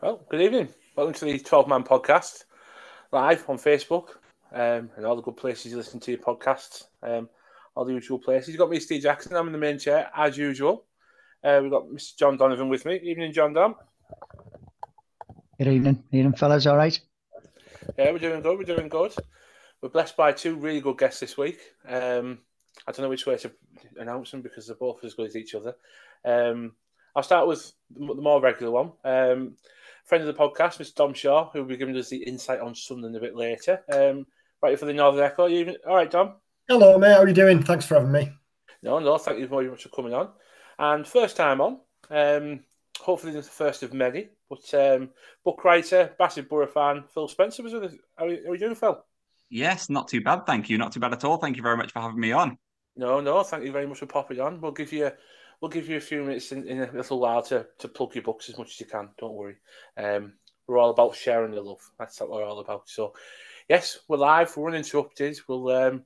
Well, good evening. Welcome to the 12-Man podcast, live on Facebook and all the good places you listen to your podcasts, all the usual places. You've got me, Steve Jackson. I'm in the main chair, as usual. We've got Mr. John Donovan with me. Evening, John Don. Good evening. Evening, fellas. All right? Yeah, we're doing good. We're doing good. We're blessed by two really good guests this week. I don't know which way to announce them because they're both as good as each other. I'll start with the more regular one. Friend of the podcast, Mr. Dom Shaw, who will be giving us the insight on Sunderland a bit later. Right for the Northern Echo. All right, Dom? Hello, mate. How are you doing? Thanks for having me. No, thank you very much for coming on. And first time on, hopefully this is the first of many, but book writer, massive Borough fan, Phil Spencer was with us. How are you doing, Phil? Yes, not too bad, thank you. Not too bad at all. Thank you very much for having me on. No, thank you very much for popping on. We'll give you a few minutes in a little while to plug your books as much as you can. Don't worry. We're all about sharing the love. That's what we're all about. So, yes, we're live. We're uninterrupted. We'll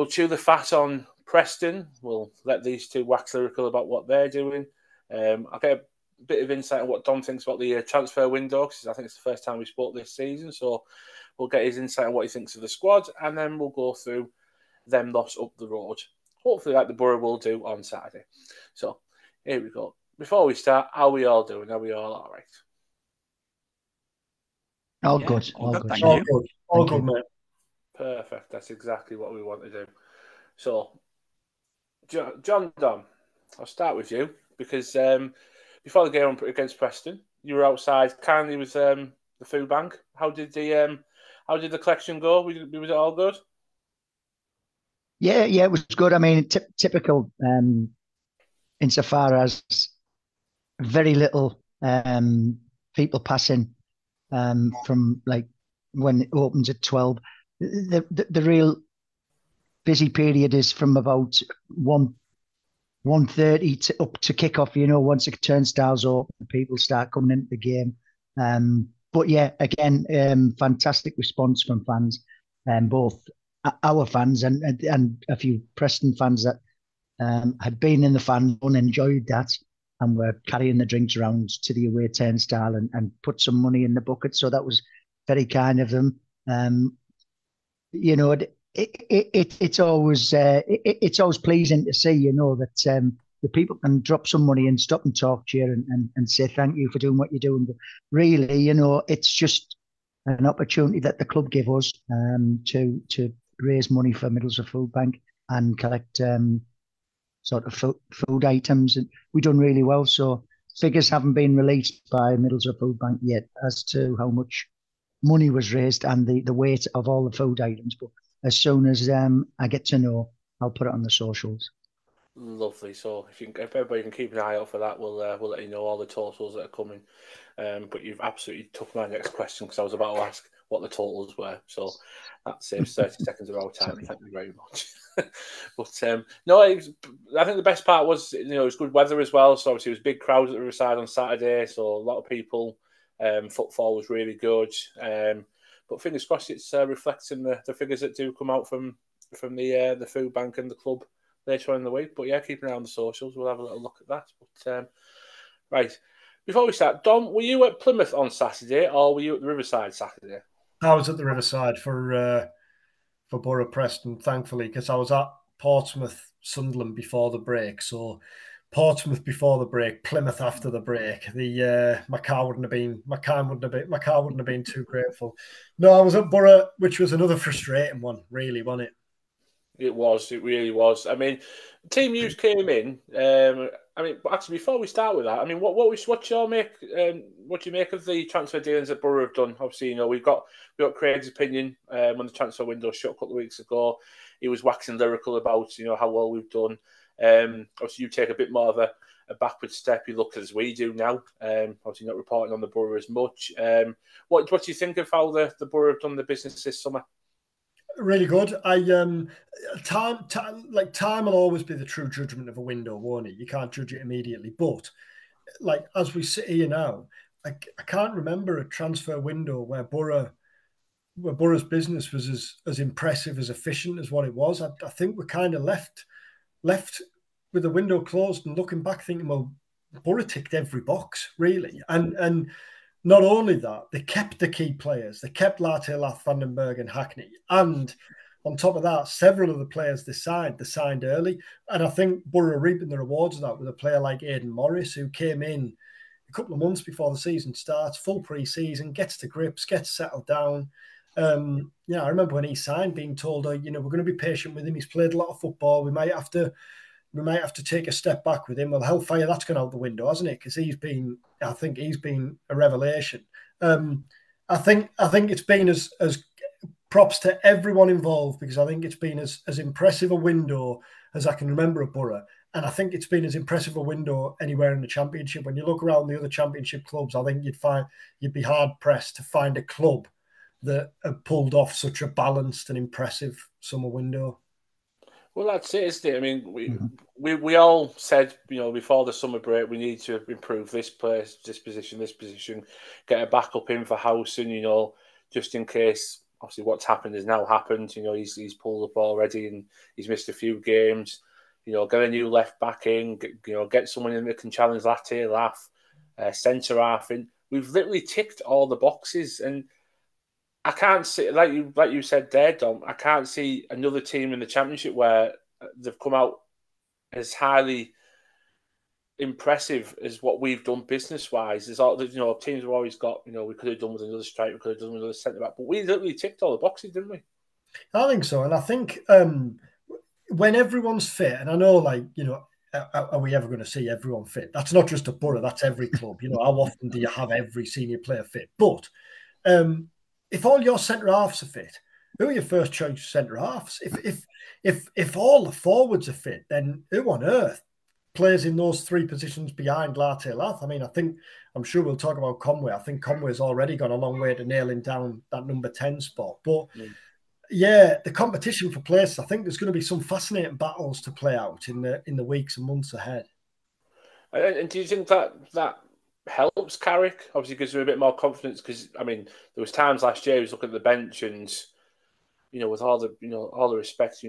chew the fat on Preston. We'll let these two wax lyrical about what they're doing. I'll get a bit of insight on what Dom thinks about the transfer window, because I think it's the first time we spoke this season. So we'll get his insight on what he thinks of the squad, and then we'll go through them loss up the road. Hopefully like the Borough will do on Saturday. So here we go. Before we start, how are we all doing? Are we all right? All good. All good. Thank All you. good. All good, mate. Perfect. That's exactly what we want to do. So, John Dom, I'll start with you because before the game against Preston, you were outside kindly with the food bank. How did the collection go? Was it all good? Yeah, it was good. I mean, typical insofar as very little people passing from like when it opens at 12. The real busy period is from about 1:30 to up to kickoff. Once the turnstiles open, people start coming into the game. But yeah, again, fantastic response from fans, both our fans and a few Preston fans that had been in the fan and enjoyed that and were carrying the drinks around to the away turnstile and put some money in the bucket. So that was very kind of them. It's always pleasing to see, that the people can drop some money and stop and talk to you and say thank you for doing what you're doing. But really, it's just an opportunity that the club give us to raise money for Middlesbrough Food Bank and collect sort of food items. And we've done really well. So figures haven't been released by Middlesbrough Food Bank yet as to how much money was raised and the weight of all the food items. But as soon as I get to know, I'll put it on the socials. Lovely. So if everybody can keep an eye out for that, we'll let you know all the totals that are coming. But you've absolutely took my next question because I was about to ask what the totals were. So that saves 30 seconds of our time. Thank you very much. But no, I think the best part was it was good weather as well. So obviously it was big crowds at the Riverside on Saturday. So a lot of people. Footfall was really good. But fingers crossed, it's reflecting the figures that do come out from the food bank and the club later on in the week. But yeah, keep an eye on the socials. We'll have a little look at that. But right, before we start, Dom, were you at Plymouth on Saturday or were you at the Riverside Saturday? I was at the Riverside for Borough Preston, thankfully, because I was at Portsmouth, Sunderland before the break. So Portsmouth before the break, Plymouth after the break. My car wouldn't have been too grateful. No, I was at Borough, which was another frustrating one, really, wasn't it? It really was. I mean, team news came in. But actually, before we start with that, I mean, what's your what do you make of the transfer dealings that Borough have done? Obviously, we've got Craig's opinion when the transfer window shut a couple of weeks ago. He was waxing lyrical about how well we've done. Obviously, you take a bit more of a backward step. You look as we do now. Obviously, not reporting on the Borough as much. What do you think of how the Borough have done the business this summer? Really good. Time will always be the true judgment of a window, won't it? You can't judge it immediately. But as we sit here now, I can't remember a transfer window where Borough's business was as impressive, as efficient as what it was. I think we're kind of left with the window closed and looking back, thinking, well, Borough ticked every box really, and not only that, they kept the key players. They kept Latte, Lath, Vandenberg and Hackney. And on top of that, several of the players they signed early. And I think Borough are reaping the rewards of that with a player like Aidan Morris, who came in a couple of months before the season starts, full pre-season, gets to grips, gets settled down. I remember when he signed, being told, we're going to be patient with him. He's played a lot of football. We might have to take a step back with him. Well, hellfire, that's gone out the window, hasn't it? Because I think he's been a revelation. I think it's been as props to everyone involved, because I think it's been as impressive a window as I can remember at Borough. And I think it's been as impressive a window anywhere in the Championship. When you look around the other Championship clubs, I think you'd be hard pressed to find a club that have pulled off such a balanced and impressive summer window. Well, that's it, isn't it? I mean, we all said, before the summer break, we need to improve this place, this position, get a backup in for Howson, just in case. Obviously, what's happened has now happened. He's pulled up already and he's missed a few games. Get a new left back in. Get someone in that can challenge Latte, Lath, centre half in. We've literally ticked all the boxes, and I can't see, like you said there, Dom, I can't see another team in the Championship where they've come out as highly impressive as what we've done business-wise. There's all, teams have always got, we could have done with another striker, we could have done with another centre-back, but we literally ticked all the boxes, didn't we? I think so, and I think when everyone's fit, and I know, are we ever going to see everyone fit? That's not just a Borough, that's every club. How often do you have every senior player fit? But if all your centre halves are fit, who are your first choice centre halves? If all the forwards are fit, then who on earth plays in those three positions behind Latte Lath? I mean, I'm sure we'll talk about Conway. I think Conway's already gone a long way to nailing down that number 10 spot. But yeah, the competition for place, I think there's going to be some fascinating battles to play out in the weeks and months ahead. And do you think that helps Carrick? Obviously, gives him a bit more confidence, because I mean, there was times last year he was looking at the bench and with all the respect,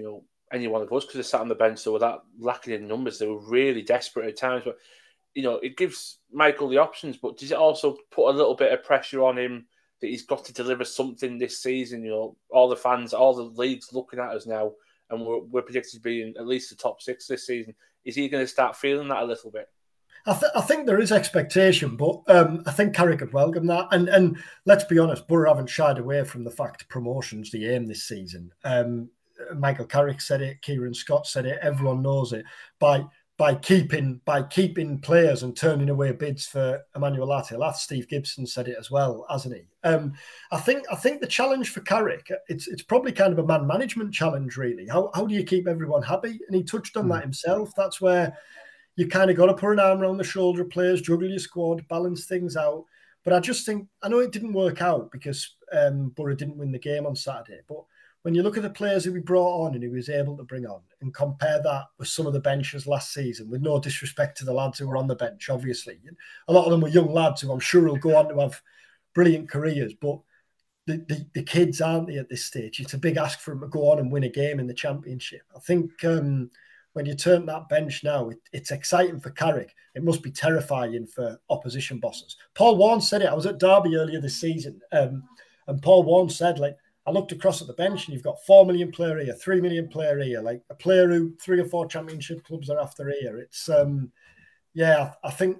any one of us could have sat on the bench. So with that lacking in numbers, they were really desperate at times. But it gives Michael the options. But does it also put a little bit of pressure on him that he's got to deliver something this season? All the fans, all the leagues looking at us now, and we're predicted to be in at least the top 6 this season. Is he going to start feeling that a little bit? I think there is expectation, but I think Carrick would welcome that. And let's be honest, Borough haven't shied away from the fact promotion's the aim this season. Michael Carrick said it, Kieran Scott said it, everyone knows it. By keeping players and turning away bids for Emmanuel Latte, Steve Gibson said it as well, hasn't he? I think the challenge for Carrick, it's probably kind of a man management challenge, really. How do you keep everyone happy? And he touched on that himself. That's where you kind of got to put an arm around the shoulder of players, juggle your squad, balance things out. But I just think, I know it didn't work out because Borough didn't win the game on Saturday. But when you look at the players who we brought on and who he was able to bring on and compare that with some of the benches last season, with no disrespect to the lads who were on the bench, obviously. A lot of them were young lads who I'm sure will go on to have brilliant careers. But the kids, aren't they, at this stage? It's a big ask for them to go on and win a game in the Championship. I think when you turn that bench now, it's exciting for Carrick. It must be terrifying for opposition bosses. Paul Warne said it. I was at Derby earlier this season, and Paul Warne said, I looked across at the bench and you've got 4 million player here, 3 million player here, like a player who 3 or 4 Championship clubs are after here. It's I think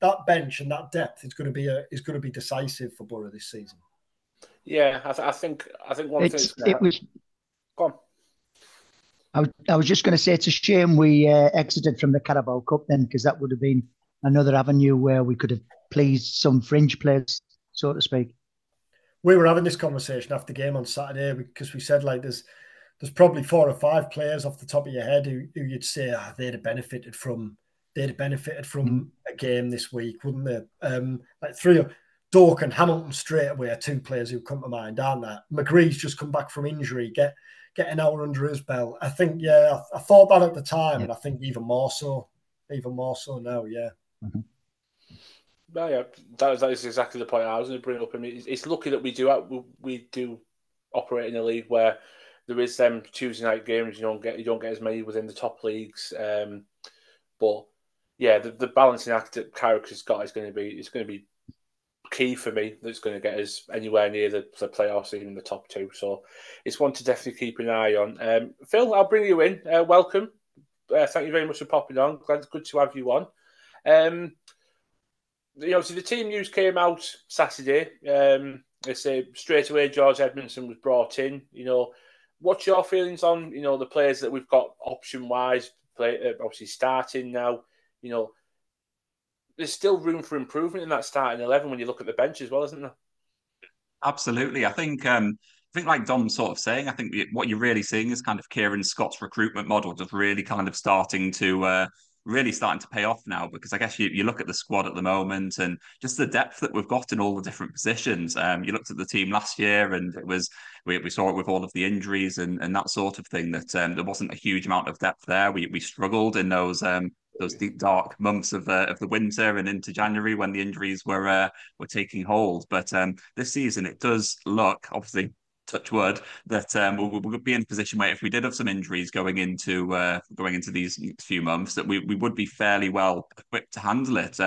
that bench and that depth is going to be decisive for Borough this season. Yeah, I think one thing. It was. Go on. I was just going to say it's a shame we exited from the Carabao Cup then, because that would have been another avenue where we could have pleased some fringe players, so to speak. We were having this conversation after game on Saturday because we said there's probably 4 or 5 players off the top of your head who you'd say they'd have benefited from a game this week, wouldn't they? 3 of Doak and Hamilton straight away are 2 players who come to mind, aren't there? McGree's just come back from injury, get an hour under his belt. I think, I thought that at the time, and I think even more so now, yeah. Mm-hmm. No, yeah, that is exactly the point I was going to bring up. I mean, it's lucky that we do operate in a league where there is them Tuesday night games. You don't get as many within the top leagues. But yeah, the balancing act that Carrick has got is going to be key for me that's going to get us anywhere near the playoffs, even the top two. So it's one to definitely keep an eye on. Phil, I'll bring you in. Welcome. Thank you very much for popping on. Good to have you on. Obviously, the team news came out Saturday. They say straight away George Edmondson was brought in. What's your feelings on the players that we've got option wise? Obviously starting now. There's still room for improvement in that starting 11 when you look at the bench as well, isn't there? Absolutely. I think like Dom's sort of saying, I think what you're really seeing is kind of Kieran Scott's recruitment model just really kind of starting to pay off now, because I guess you look at the squad at the moment and just the depth that we've got in all the different positions. You looked at the team last year and we saw it with all of the injuries and that sort of thing, that there wasn't a huge amount of depth there. We struggled in those deep dark months of the winter and into January when the injuries were taking hold. But this season it does look, obviously, touch wood, that we'll be in a position where if we did have some injuries going into these next few months, that we would be fairly well equipped to handle it.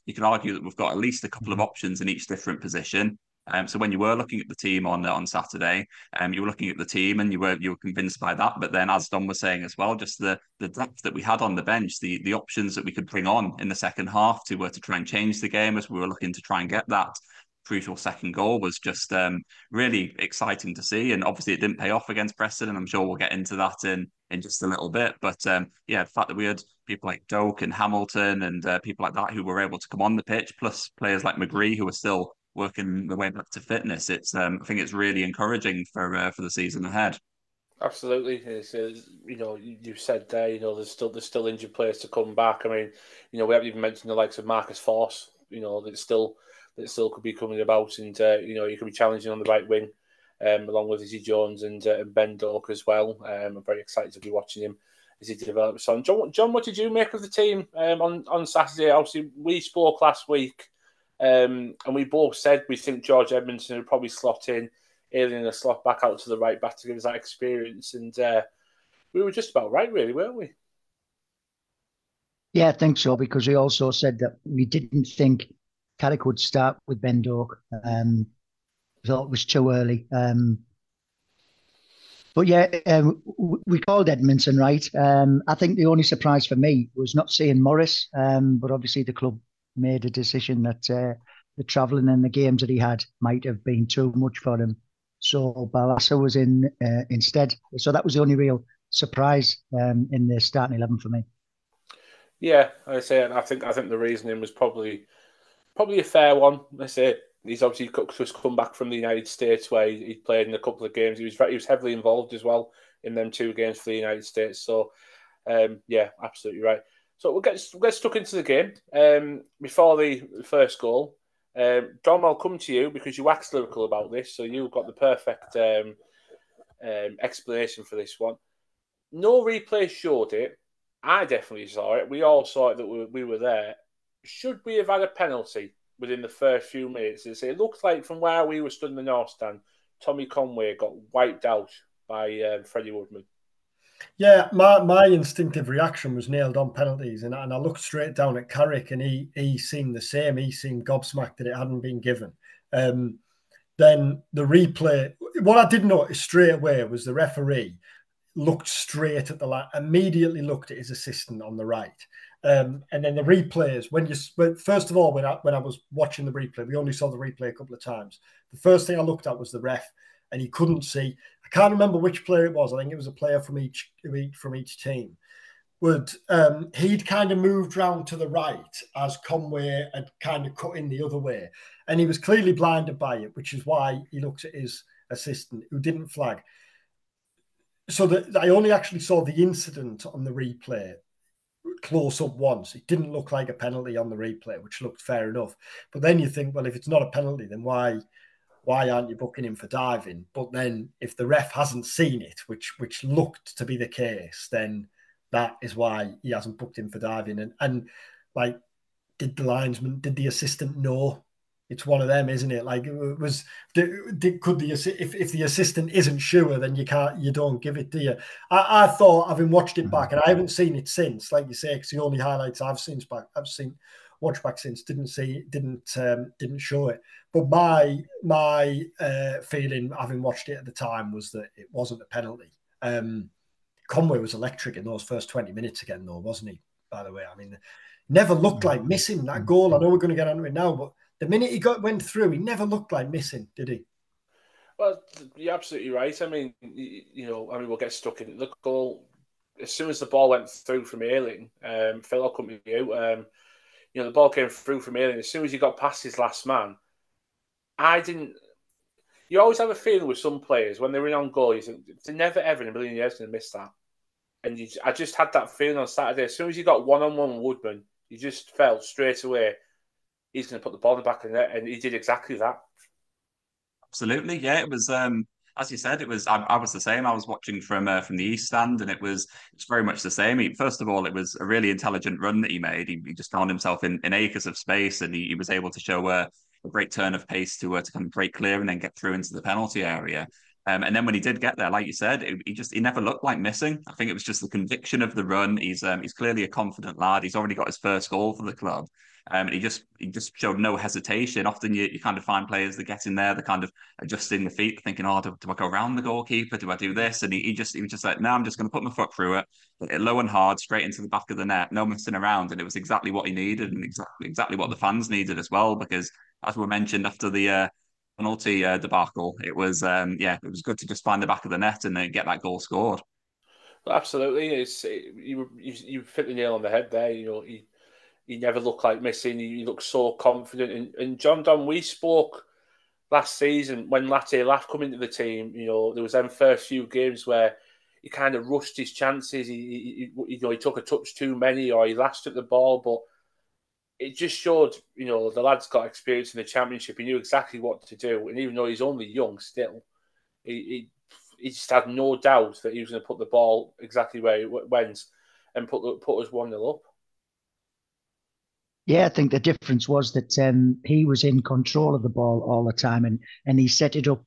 You can argue that we've got at least a couple of options in each different position. So when you were looking at the team on Saturday, you were looking at the team and you were convinced by that. But then, as Dom was saying as well, just the depth that we had on the bench, the options that we could bring on in the second half to try and change the game as we were looking to try and get that crucial second goal was just really exciting to see. And obviously it didn't pay off against Preston, and I'm sure we'll get into that in just a little bit. But the fact that we had people like Doak and Hamilton and people like that who were able to come on the pitch, plus players like McGree who are still working their way back to fitness, it's I think it's really encouraging for the season ahead. Absolutely, it's, you said there, there's still injured players to come back. I mean, we haven't even mentioned the likes of Marcus Forss, that still could be coming about, and you could be challenging on the right wing, along with Izzy Jones and Ben Doak as well. I'm very excited to be watching him as he develops on. John, what did you make of the team on Saturday? Obviously, we spoke last week. And we both said we think George Edmondson would probably slot in, alien a slot back out to the right back to give us that experience. And we were just about right, really, weren't we? Yeah, I think so, because we also said that we didn't think Carrick would start with Ben Doak. Thought it was too early. But yeah, we called Edmondson right. I think the only surprise for me was not seeing Morris, but obviously the club made a decision that the travelling and the games that he had might have been too much for him. So Barlaser was in instead. So that was the only real surprise in the starting 11 for me. Yeah, I say, and I think the reasoning was probably a fair one. I say he's obviously just come back from the United States where he played in a couple of games. He was heavily involved as well in them 2 games for the United States. So yeah, absolutely right. So we'll get stuck into the game. Before the first goal, Dom, I'll come to you because you waxed lyrical about this, so you've got the perfect explanation for this one. No replay showed it. I definitely saw it. We all saw it that we were there. Should we have had a penalty within the first few minutes? It looked like from where we were stood in the North Stand, Tommy Conway got wiped out by Freddie Woodman. Yeah, my instinctive reaction was nailed on penalties, and I looked straight down at Carrick, and he seemed the same. He seemed gobsmacked that it hadn't been given. Then the replay, what I did notice straight away was the referee looked straight at immediately looked at his assistant on the right. And then the replays, first of all, when I was watching the replay, we only saw the replay a couple of times. The first thing I looked at was the ref, and he couldn't see. I can't remember which player it was. I think it was a player from each team. He'd kind of moved round to the right as Conway had kind of cut in the other way, and he was clearly blinded by it, which is why he looked at his assistant, who didn't flag. So I only actually saw the incident on the replay close up once. It didn't look like a penalty on the replay, which looked fair enough. But then you think, well, if it's not a penalty, then why aren't you booking him for diving? But then if the ref hasn't seen it, which looked to be the case, then that is why he hasn't booked him for diving. And like, did the assistant know? It's one of them, isn't it? Like, it was, if the assistant isn't sure, then you don't give it, do you? I thought, having watched it back, and I haven't seen it since, like you say, because the only highlights I've seen watched back since, didn't show it. But my feeling, having watched it at the time, was that it wasn't a penalty. Conway was electric in those first 20 minutes again, though, wasn't he? By the way, I mean, never looked like missing that goal. I know we're going to get onto it now, but the minute he went through, he never looked like missing, did he? Well, you're absolutely right. I mean, we'll get stuck in the goal. As soon as the ball went through from Ayling, Phil, I'll come to you. The ball came through from Ayling. As soon as he got past his last man, you always have a feeling with some players when they're in on goal, you think they're never ever in a million years going to miss that. And I just had that feeling on Saturday. As soon as you got one-on-one with Woodman, you just felt straight away he's going to put the ball in the back of the net, and he did exactly that. Absolutely, yeah. It was as you said, it was. I was the same. I was watching from the East Stand, and it's very much the same. First of all, it was a really intelligent run that he made. He just found himself in acres of space, and he was able to show a great turn of pace to kind of break clear and then get through into the penalty area. And then when he did get there, like you said, he never looked like missing. I think it was just the conviction of the run. He's clearly a confident lad. He's already got his first goal for the club. And he just showed no hesitation. Often you kind of find players that get in there, they're kind of adjusting the feet, thinking, oh, do I go around the goalkeeper? Do I do this? And he was just like, no, I'm just going to put my foot through it, low and hard, straight into the back of the net, no messing around. And it was exactly what he needed, and exactly what the fans needed as well. Because as we mentioned after the penalty debacle, it was it was good to just find the back of the net and then get that goal scored. Well, absolutely, you hit the nail on the head there. He never looked like missing. He looked so confident. And John Don, we spoke last season when Latte Laugh come into the team. There was them first few games where he kind of rushed his chances. He took a touch too many, or he lashed at the ball. But it just showed, the lad's got experience in the Championship. He knew exactly what to do. And even though he's only young still, he just had no doubt that he was going to put the ball exactly where it went and put us 1-0 up. Yeah, I think the difference was that he was in control of the ball all the time, and he set it up.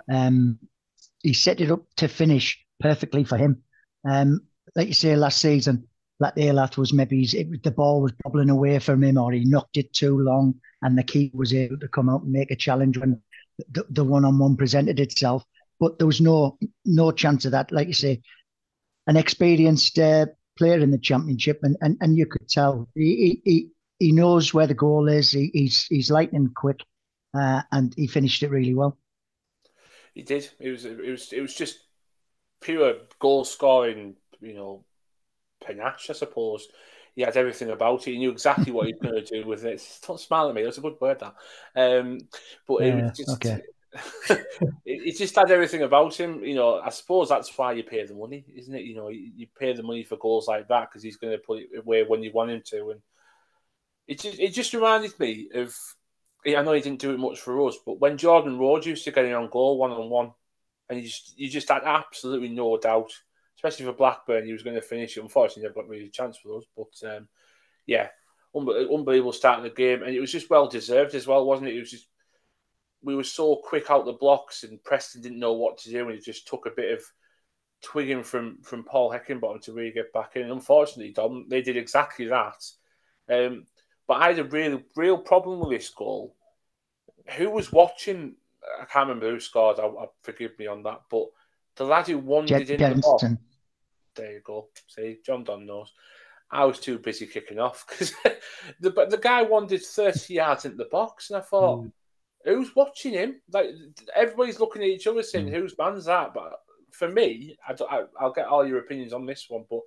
He set it up to finish perfectly for him. Like you say, last season, Latte was the ball was bobbling away from him, or he knocked it too long, and the keeper was able to come out and make a challenge when the one-on-one presented itself. But there was no chance of that. Like you say, an experienced player in the Championship, and you could tell he knows where the goal is. He's lightning quick, and he finished it really well. He did. It was just pure goal scoring, panache, I suppose. He had everything about it. He knew exactly what he was going to do with it. Don't smile at me. That's a good word, that. But it was just. Okay. It just had everything about him. I suppose that's why you pay the money, isn't it? You pay the money for goals like that because he's going to put it away when you want him to, and. It just reminded me of. I know he didn't do it much for us, but when Jordan Rhodes used to get in on goal 1-on-1, and you just had absolutely no doubt, especially for Blackburn, he was going to finish it. Unfortunately, never got really a chance for us, but unbelievable start of the game, and it was just well deserved as well, wasn't it? It was just we were so quick out the blocks, and Preston didn't know what to do, and it just took a bit of twigging from Paul Heckingbottom to really get back in. And unfortunately, Dom, they did exactly that. But I had a real problem with this goal. Who was watching? I can't remember who scored. Forgive me on that. But the lad who wandered in the box. There you go. See, John Don knows. I was too busy kicking off because the guy wandered 30 yards into the box, and I thought, who's watching him? Like everybody's looking at each other saying, "Whose man's that?" But for me, I'll get all your opinions on this one, but.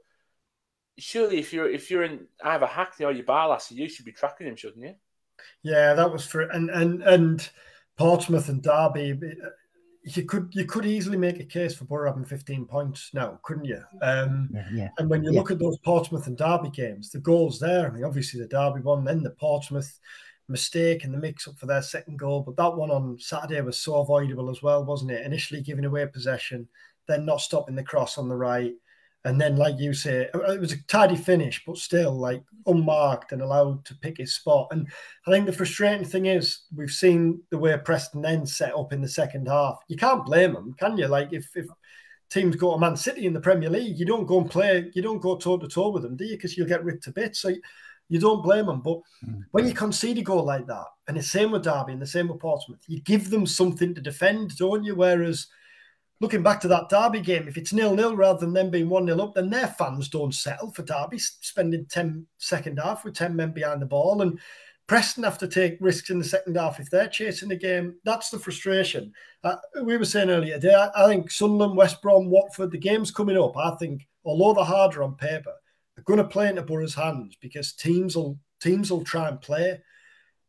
Surely, if you're in either Hackney or your Barlassie, you should be tracking him, shouldn't you? Yeah, that was for and Portsmouth and Derby. You could easily make a case for Borough having 15 points now, couldn't you? Yeah. And when you look at those Portsmouth and Derby games, the goals there. I mean, obviously the Derby one, then the Portsmouth mistake and the mix-up for their second goal. But that one on Saturday was so avoidable as well, wasn't it? Initially giving away possession, then not stopping the cross on the right. And then, like you say, it was a tidy finish, but still, like, unmarked and allowed to pick his spot. And I think the frustrating thing is we've seen the way Preston then set up in the second half. You can't blame them, can you? Like, if teams go to Man City in the Premier League, you don't go toe-to-toe with them, do you? Because you'll get ripped to bits. So You don't blame them. But when you concede a goal like that, and the same with Derby and the same with Portsmouth, you give them something to defend, don't you? Whereas looking back to that Derby game, if it's 0-0 rather than them being 1-0 up, then their fans don't settle for Derby, spending 10 second half with 10 men behind the ball. And Preston have to take risks in the second half if they're chasing the game. That's the frustration. We were saying earlier today, I think Sunderland, West Brom, Watford, the games coming up, I think, although they're harder on paper, they're going to play into Borough's hands because teams will try and play.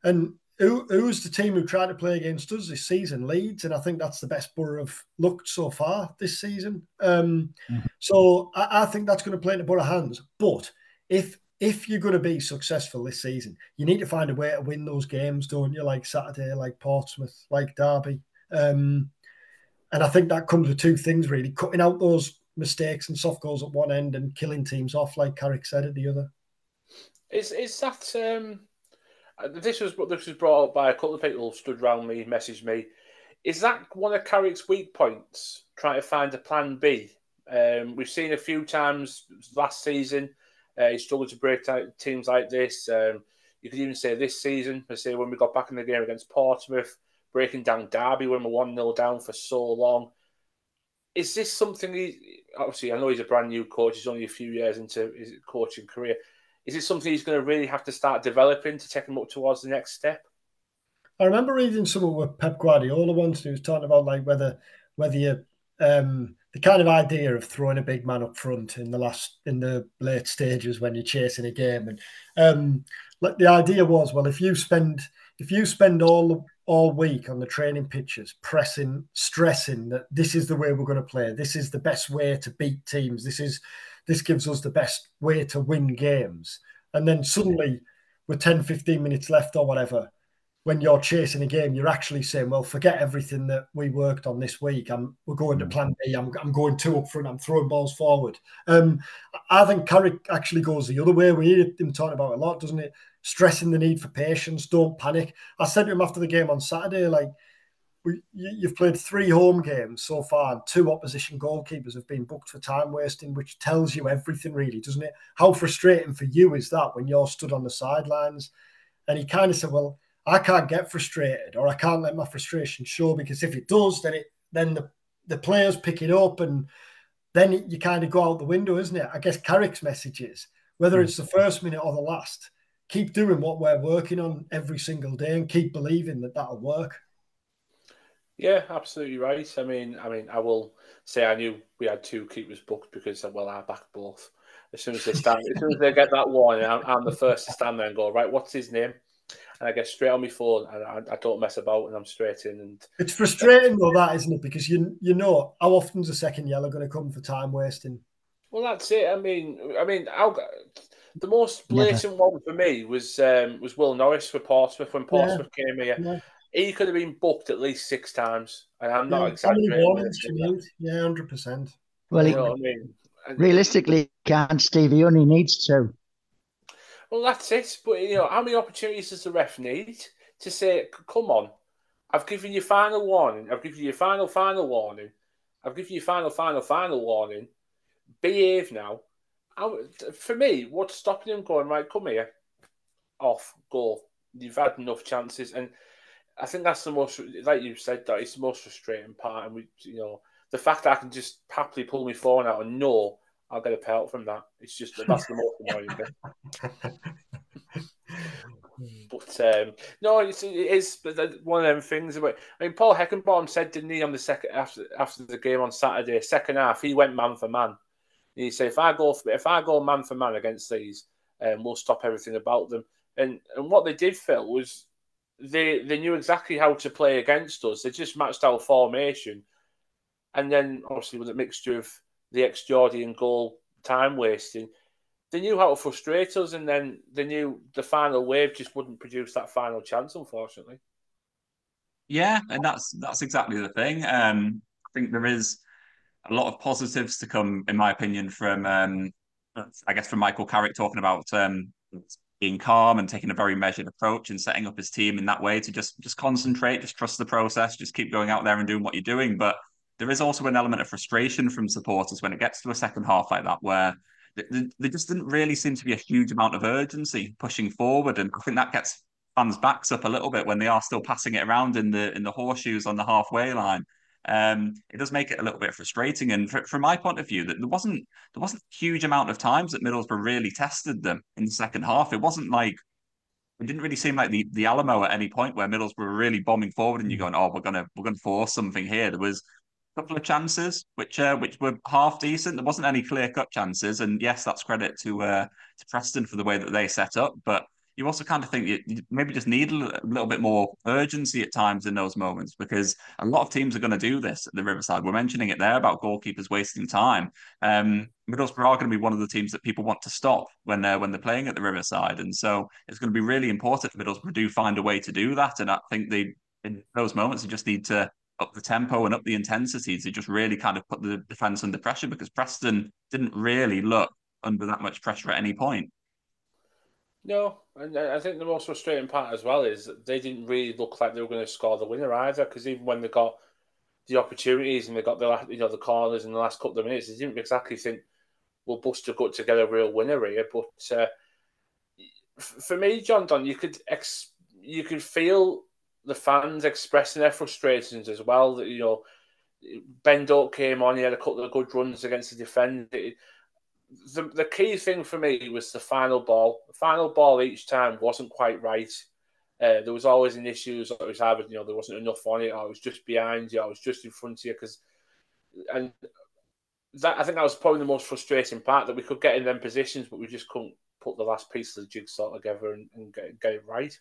And who's the team who tried to play against us this season? Leeds, and I think that's the best Borough have looked so far this season. So I think that's going to play into Borough hands. But if you're going to be successful this season, you need to find a way to win those games, don't you? Like Saturday, like Portsmouth, like Derby. And I think that comes with two things, really. Cutting out those mistakes and soft goals at one end and killing teams off, like Carrick said, at the other. Is that... This was brought up by a couple of people who stood around me, messaged me. Is that one of Carrick's weak points, trying to find a plan B? We've seen a few times last season, he struggled to break out teams like this. You could even say this season, when we got back in the game against Portsmouth, breaking down Derby when we're 1-0 down for so long. Is this something obviously, I know he's a brand new coach, he's only a few years into his coaching career. Is it something he's going to really have to start developing to take him up towards the next step? I remember reading something with Pep Guardiola once, and he was talking about like whether you the kind of idea of throwing a big man up front in the late stages when you're chasing a game, and like the idea was, well, if you spend all week on the training pitches pressing, stressing that this is the way we're going to play, this is the best way to beat teams, this gives us the best way to win games. And then suddenly, with 10, 15 minutes left or whatever, when you're chasing a game, you're actually saying, well, forget everything that we worked on this week. We're going to plan B. I'm going 2 up front. I'm throwing balls forward. I think Carrick actually goes the other way. We hear him talking about it a lot, doesn't it? Stressing the need for patience. Don't panic. I said to him after the game on Saturday, like, you've played 3 home games so far and 2 opposition goalkeepers have been booked for time wasting, which tells you everything, really, doesn't it? How frustrating for you is that when you're stood on the sidelines? And he kind of said, well, I can't get frustrated, or I can't let my frustration show, because if it does, then the players pick it up and then you kind of go out the window, isn't it? I guess Carrick's message is, whether it's the first minute or the last, keep doing what we're working on every single day and keep believing that that'll work. Yeah, absolutely right. I mean, I will say I knew we had 2 keepers booked because, well, I backed both. As soon as they get that warning, I'm the first to stand there and go, right, what's his name? And I get straight on my phone and I don't mess about and I'm straight in. And it's frustrating though, that, isn't it? Because you know how often's a second yellow going to come for time wasting. Well, that's it. I mean, the most blatant one for me was Will Norris for Portsmouth when Portsmouth came here. Yeah. He could have been booked at least 6 times, and I'm not exaggerating. Yeah, 100%. Well, you know what I mean? Realistically, can't Steve? He only needs 2. Well, that's it. But how many opportunities does the ref need to say, "Come on, I've given you final warning. I've given you final warning. I've given you final warning. Behave now." For me, what's stopping him going, right, come here, off, go. You've had enough chances. And I think that's the most, like you said, that it's the most frustrating part. And the fact that I can just happily pull my phone out and know I'll get a payout from that. It's just that's the most annoying thing. But no, it is one of them things. I mean, Paul Heckenbottom said, didn't he, on the second after the game on Saturday, second half, he went man for man. And he said, if I go man for man against these, we'll stop everything about them. And what they did, Phil, was they knew exactly how to play against us. They just matched our formation, and then obviously with a mixture of the ex-Geordian goal, time wasting, they knew how to frustrate us, and then they knew the final wave just wouldn't produce that final chance, unfortunately. Yeah, and that's exactly the thing. I think there is a lot of positives to come, in my opinion, from from Michael Carrick talking about being calm and taking a very measured approach and setting up his team in that way to just concentrate, just trust the process, just keep going out there and doing what you're doing. But there is also an element of frustration from supporters when it gets to a second half like that, where there just didn't really seem to be a huge amount of urgency pushing forward, and I think that gets fans' backs up a little bit when they are still passing it around in the horseshoes on the halfway line. It does make it a little bit frustrating, and from my point of view, that there wasn't a huge amount of times that Middlesbrough really tested them in the second half. It wasn't like it didn't really seem like the Alamo at any point where Middlesbrough were really bombing forward and you're going, oh, we're gonna force something here. There was a couple of chances which were half decent. There wasn't any clear cut chances, and yes, that's credit to Preston for the way that they set up. But you also kind of think you maybe just need a little bit more urgency at times in those moments, because a lot of teams are going to do this at the Riverside. We're mentioning it there about goalkeepers wasting time. Middlesbrough are going to be one of the teams that people want to stop when they're playing at the Riverside, and so it's going to be really important that Middlesbrough do find a way to do that. And I think in those moments they just need to up the tempo and up the intensity to just really kind of put the defence under pressure, because Preston didn't really look under that much pressure at any point. No, and I think the most frustrating part as well is that they didn't really look like they were going to score the winner either, because even when they got the opportunities and they got the corners in the last couple of minutes, they didn't exactly think we'll bust a gut to get a real winner here. But for me, John Don, you could feel the fans expressing their frustrations as well. That Ben Doak came on, he had a couple of good runs against the defender. The key thing for me was the final ball. The final ball each time wasn't quite right. There was always an issue. It was either there wasn't enough on it, or it was just behind you, or it was just in front of you. I think that was probably the most frustrating part, that we could get in them positions, but we just couldn't put the last piece of the jigsaw together and get it right.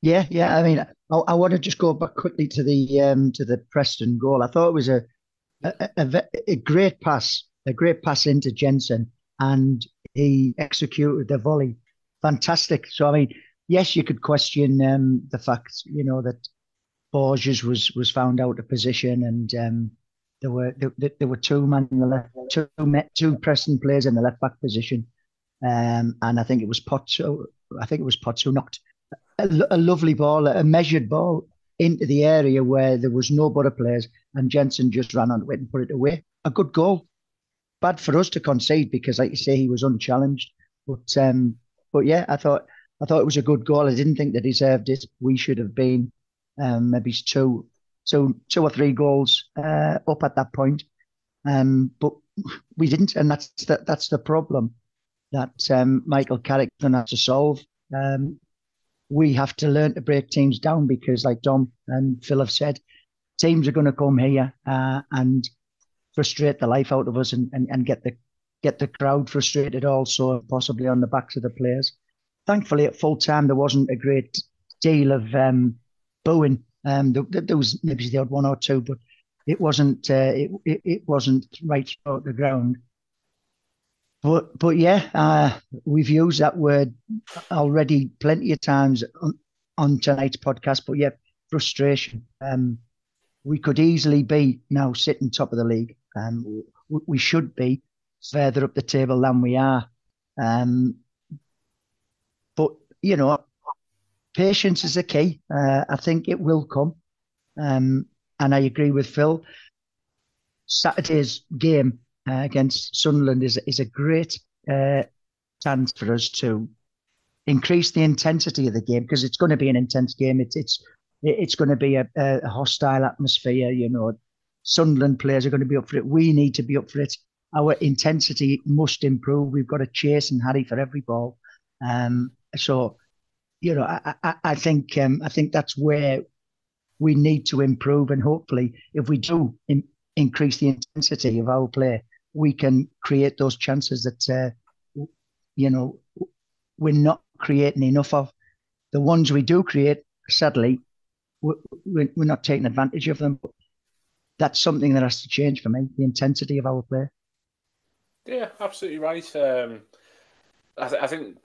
Yeah. I mean, I want to just go back quickly to the Preston goal. I thought it was a great pass. A great pass into Jensen, and he executed the volley. Fantastic. So, I mean, yes, you could question the fact, that Borges was found out of position, and there were two men in the left, two Preston players in the left back position, and I think it was Potts. I think it was Potts who knocked a lovely ball, a measured ball into the area where there was no better players, and Jensen just ran onto it and put it away. A good goal. Bad for us to concede because, like you say, he was unchallenged. But yeah, I thought it was a good goal. I didn't think they deserved it. We should have been maybe two or three goals up at that point, but we didn't, and that's the problem that Michael Carrick's going to have to solve. We have to learn to break teams down, because, like Dom and Phil have said, teams are going to come here and frustrate the life out of us and get the crowd frustrated also, possibly on the backs of the players. Thankfully, at full time, there wasn't a great deal of booing. There was maybe the odd one or two, but it wasn't it wasn't right throughout the ground. But yeah, we've used that word already plenty of times on tonight's podcast. But yeah, frustration. We could easily be now sitting top of the league. We should be further up the table than we are. But, patience is a key. I think it will come. And I agree with Phil. Saturday's game against Sunderland is a great chance for us to increase the intensity of the game, because it's going to be an intense game. It's going to be a hostile atmosphere. Sunderland players are going to be up for it. We need to be up for it. Our intensity must improve. We've got to chase and harry for every ball. So, I think that's where we need to improve. And hopefully, if we do increase the intensity of our play, we can create those chances that we're not creating enough of. The ones we do create, sadly, we're not taking advantage of them. But that's something that has to change for me, the intensity of our play. Yeah, absolutely right. I think,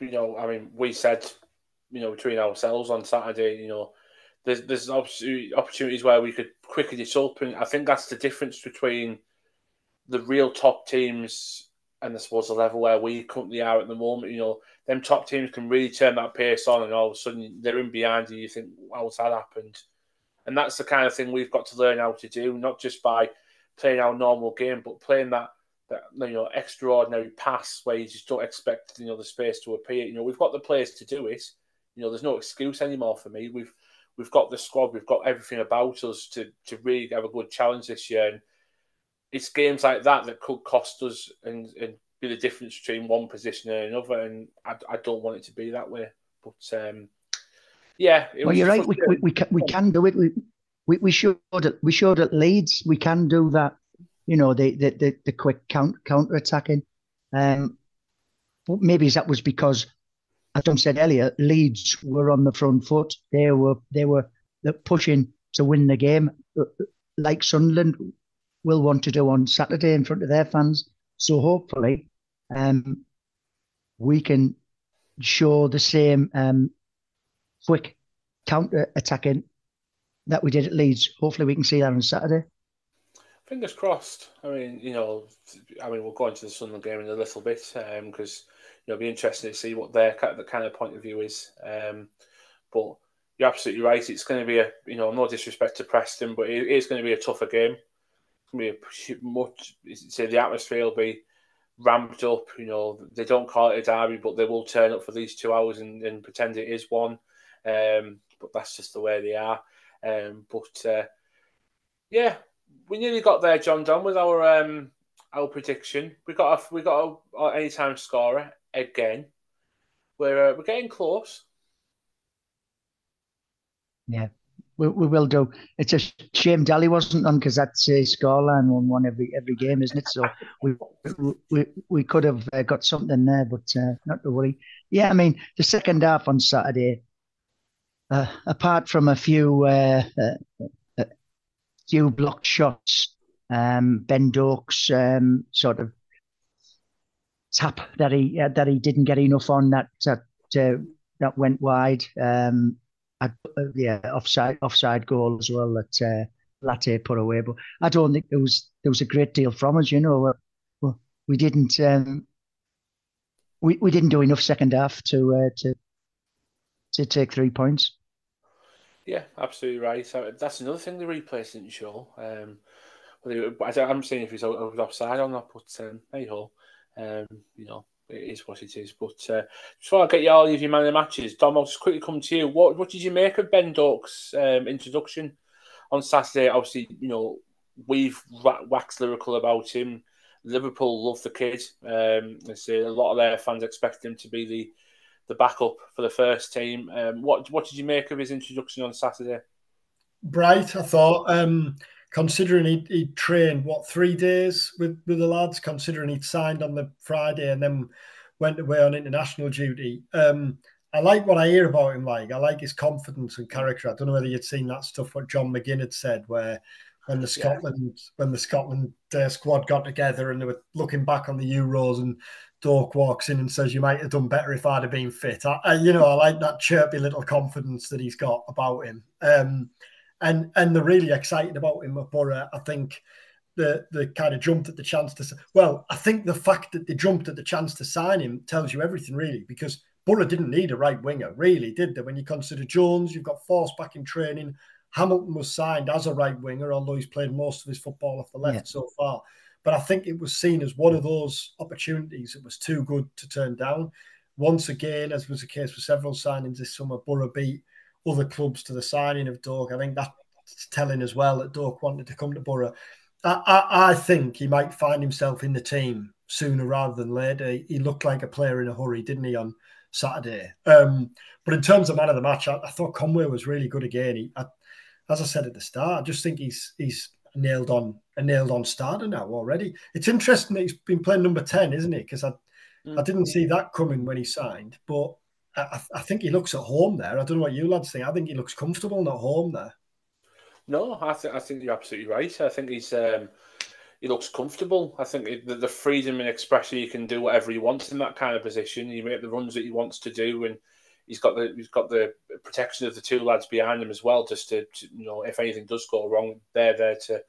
we said, between ourselves on Saturday, there's opportunities where we could quicken it up. And I think that's the difference between the real top teams and I suppose the level where we currently are at the moment. Them top teams can really turn that pace on, and all of a sudden they're in behind you. You think, how's that happened? And that's the kind of thing we've got to learn how to do, not just by playing our normal game, but playing that extraordinary pass where you just don't expect the space to appear. We've got the players to do it. There's no excuse anymore for me. We've got the squad, we've got everything about us to really have a good challenge this year. And it's games like that could cost us and be the difference between one position and another. And I don't want it to be that way. But yeah, well, you're right. We can do it. We showed at Leeds we can do that. The quick counter attacking. But maybe that was because, as Tom said earlier, Leeds were on the front foot. They were pushing to win the game, like Sunderland will want to do on Saturday in front of their fans. So hopefully, we can show the same quick counter attacking that we did at Leeds. Hopefully, we can see that on Saturday. Fingers crossed. I mean, we'll go into the Sunderland game in a little bit because it'll be interesting to see what their kind of point of view is. But you're absolutely right. It's going to be no disrespect to Preston, but it is going to be a tougher game. It's going to be the atmosphere will be ramped up. They don't call it a derby, but they will turn up for these 2 hours and pretend it is one. But that's just the way they are. Yeah. We nearly got there, John Don, with our prediction. We got a anytime scorer again. We're getting close. Yeah, we will do. It's a shame Daly wasn't on because that's a scoreline 1-1 every game, isn't it? So we could have got something there, but not to worry. Yeah, I mean the second half on Saturday, apart from a few blocked shots, Ben Doak's sort of tap that he didn't get enough on that went wide. Offside goal as well that Latte put away. But I don't think there was a great deal from us. We didn't we didn't do enough second half to take 3 points. Yeah, absolutely right. So that's another thing the replay didn't show. I'm saying if he's offside or not, but hey ho, it is what it is. But just before I get all of your man of the matches, Dom, I'll just quickly come to you. What did you make of Ben Doak's introduction on Saturday? Obviously, we've waxed lyrical about him. Liverpool love the kid. They say a lot of their fans expect him to be the backup for the first team. What did you make of his introduction on Saturday? Bright, I thought. Considering he'd trained 3 days with the lads, considering he'd signed on the Friday and then went away on international duty. I like what I hear about him. I like his confidence and character. I don't know whether you'd seen that stuff what John McGinn had said, where when the Scotland squad got together and they were looking back on the Euros and Doak walks in and says, "You might have done better if I'd have been fit." I like that chirpy little confidence that he's got about him. And they're really excited about him at Borough. I think the kind of jumped at the chance to... Well, I think the fact that they jumped at the chance to sign him tells you everything, really, because Borough didn't need a right winger, really, did they? When you consider Jones, you've got Force back in training. Hamilton was signed as a right winger, although he's played most of his football off the left so far. But I think it was seen as one of those opportunities that was too good to turn down. Once again, as was the case for several signings this summer, Borough beat other clubs to the signing of Doak. I think that's telling as well that Doak wanted to come to Borough. I think he might find himself in the team sooner rather than later. He looked like a player in a hurry, didn't he, on Saturday? But in terms of man of the match, I thought Conway was really good again. As I said at the start, I just think he's a nailed on starter now already. It's interesting that he's been playing number 10, isn't he? Because I didn't see that coming when he signed, but I think he looks at home there. I don't know what you lads think. I think he looks comfortable and at home there. No, I think you're absolutely right. I think he looks comfortable. I think the freedom and expression, he can do whatever he wants in that kind of position. He make the runs that he wants to do, and he's got the protection of the two lads behind him as well, just to if anything does go wrong, they're there to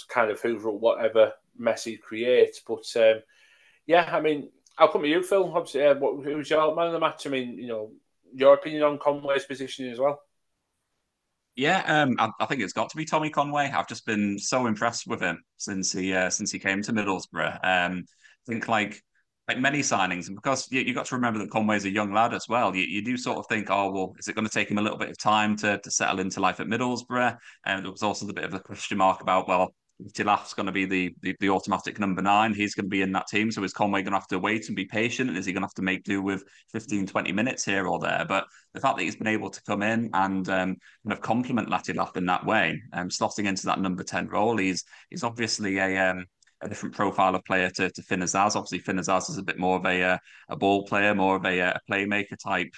kind of hoover up whatever mess he creates. But I mean, I'll come to you, Phil. Obviously, who was your man of the match? I mean, your opinion on Conway's position as well. Yeah, I think it's got to be Tommy Conway. I've just been so impressed with him since he came to Middlesbrough. I think like many signings, and because you got to remember that Conway's a young lad as well. You do sort of think, oh well, is it going to take him a little bit of time to settle into life at Middlesbrough? And there was also the bit of a question mark about, well, Tilaf's going to be the automatic number 9. He's going to be in that team. So is Conway going to have to wait and be patient? And is he going to have to make do with 15, 20 minutes here or there? But the fact that he's been able to come in and kind of complement Latilaf in that way, slotting into that number 10 role, he's obviously a different profile of player to Finn Azaz. Obviously, Finn Azaz is a bit more of a ball player, more of a playmaker type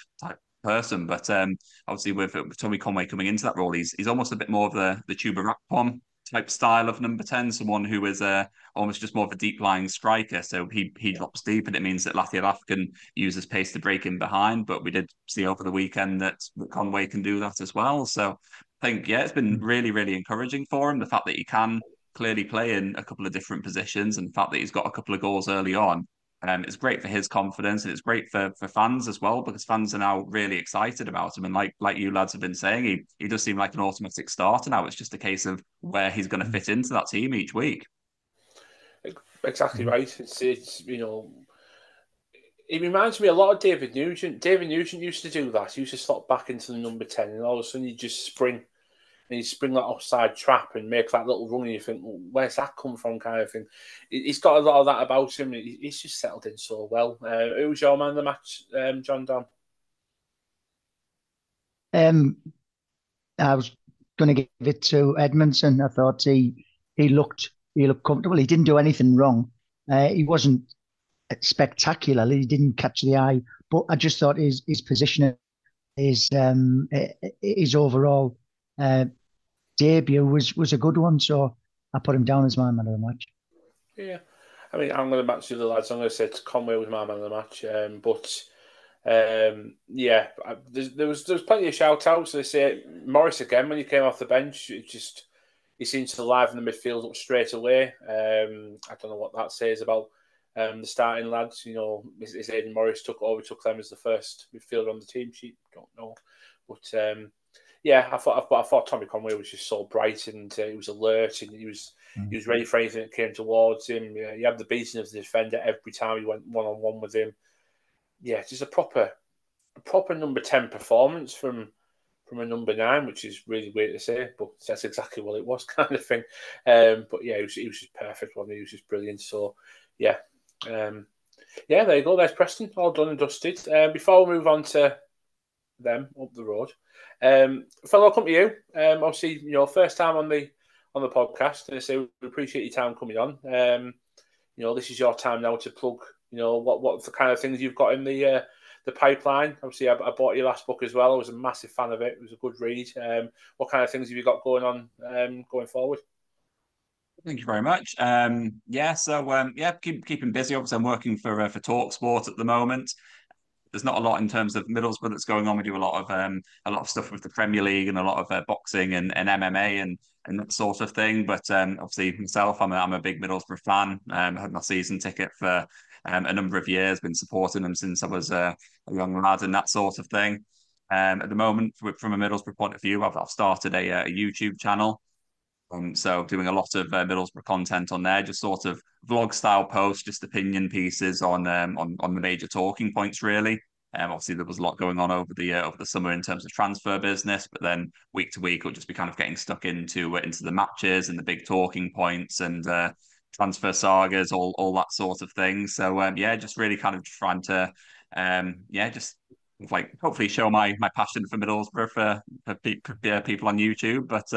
person. But obviously, with Tommy Conway coming into that role, he's almost a bit more of the Chuba Rakpom type style of number 10, someone who is almost just more of a deep lying striker. So he drops deep, and it means that Lathiraf can use his pace to break in behind. But we did see over the weekend that Conway can do that as well. So I think, yeah, it's been really, really encouraging for him. The fact that he can clearly play in a couple of different positions, and the fact that he's got a couple of goals early on. It's great for his confidence, and it's great for fans as well, because fans are now really excited about him. And like you lads have been saying, he does seem like an automatic starter now. It's just a case of where he's going to fit into that team each week. Exactly right. It's it reminds me a lot of David Nugent. David Nugent used to do that. He used to slot back into the number 10, and all of a sudden you just spring. And you spring that offside trap and make that little run, and you think, well, where's that come from, kind of thing. He's got a lot of that about him. He's just settled in so well. Who was your man of the match, John Don? I was going to give it to Edmondson. I thought he looked comfortable. He didn't do anything wrong. He wasn't spectacular. He didn't catch the eye, but I just thought his positioning, his overall debut was a good one, so I put him down as my man of the match. Yeah, I mean, I'm going to match the other lads. I'm going to say Conway was my man of the match, yeah, there was plenty of shout outs. They say Morris again when he came off the bench. He seemed to liven the midfield up straight away. I don't know what that says about the starting lads. You know, is Aidan Morris took them as the first midfielder on the team sheet? Don't know, but. Yeah, I thought Tommy Conway was just so bright, and he was alert, and he was ready for anything that came towards him. Yeah, he had the beating of the defender every time he went 1-on-1 with him. Yeah, just a proper number 10 performance from a number 9, which is really weird to say, but that's exactly what it was, kind of thing. But yeah, he was just perfect, wasn't he? He was just brilliant. So yeah, there you go. There's Preston, all done and dusted. Before we move on to them up the road. Fellow, I'll come to you. Obviously, first time on the podcast, and I say we appreciate your time coming on. This is your time now to plug. What the kind of things you've got in the pipeline. Obviously, I bought your last book as well. I was a massive fan of it. It was a good read. What kind of things have you got going on going forward? Thank you very much. Keeping busy. Obviously, I'm working for TalkSport at the moment. There's not a lot in terms of Middlesbrough that's going on. We do a lot of stuff with the Premier League and a lot of boxing and MMA and that sort of thing. But obviously myself, I'm a big Middlesbrough fan. I had my season ticket for a number of years. Been supporting them since I was a young lad and that sort of thing. At the moment, from a Middlesbrough point of view, I've started a YouTube channel. So doing a lot of Middlesbrough content on there, just sort of vlog style posts, just opinion pieces on the major talking points, really. Obviously, there was a lot going on over the summer in terms of transfer business, but then week to week, it'll just be kind of getting stuck into the matches and the big talking points and transfer sagas, all that sort of thing. So just really kind of trying to just like hopefully show my passion for Middlesbrough for people on YouTube. But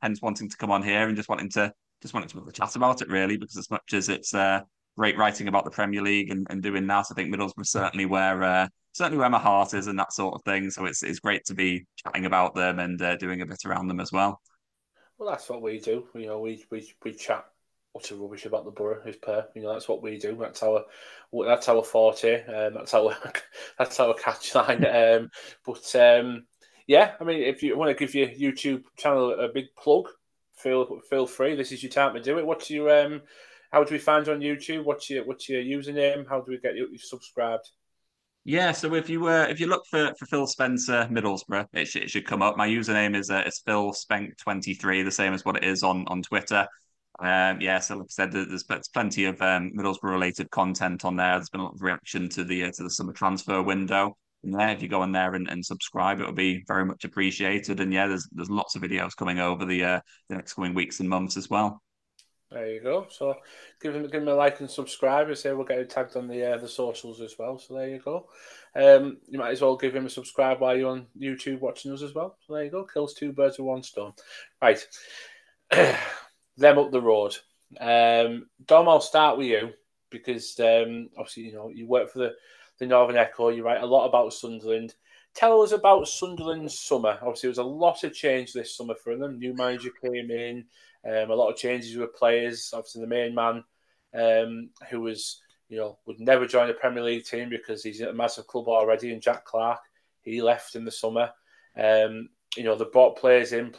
hence wanting to come on here and just wanting to have a chat about it, really, because as much as it's great writing about the Premier League and doing that, I think Middlesbrough certainly where my heart is and that sort of thing. So it's great to be chatting about them and doing a bit around them as well. Well, that's what we do. We chat utter rubbish about the borough as per. That's what we do. That's our forte. That's our catch line. I mean, if you want to give your YouTube channel a big plug, feel free. This is your time to do it. What's how do we find you on YouTube? What's your username? How do we get you subscribed? Yeah, so if you look for Phil Spencer Middlesbrough, it should come up. My username is Phil Spenk 23, the same as what it is on Twitter. Yeah, so like I said, there's plenty of Middlesbrough related content on there. There's been a lot of reaction to the summer transfer window. And there, if you go on there and subscribe, it will be very much appreciated. And yeah, there's lots of videos coming over the next coming weeks and months as well. There you go. So give him a like and subscribe. I say we'll get it tagged on the socials as well. So there you go. You might as well give him a subscribe while you're on YouTube watching us as well. So there you go. Kills two birds with one stone. Right. Them up the road. Dom, I'll start with you because obviously you work for the Northern Echo. You write a lot about Sunderland. Tell us about Sunderland's summer. Obviously, there was a lot of change this summer for them. New manager came in. A lot of changes with players. Obviously, the main man, who was, would never join the Premier League team because he's at a massive club already, and Jack Clark, he left in the summer. They brought players in,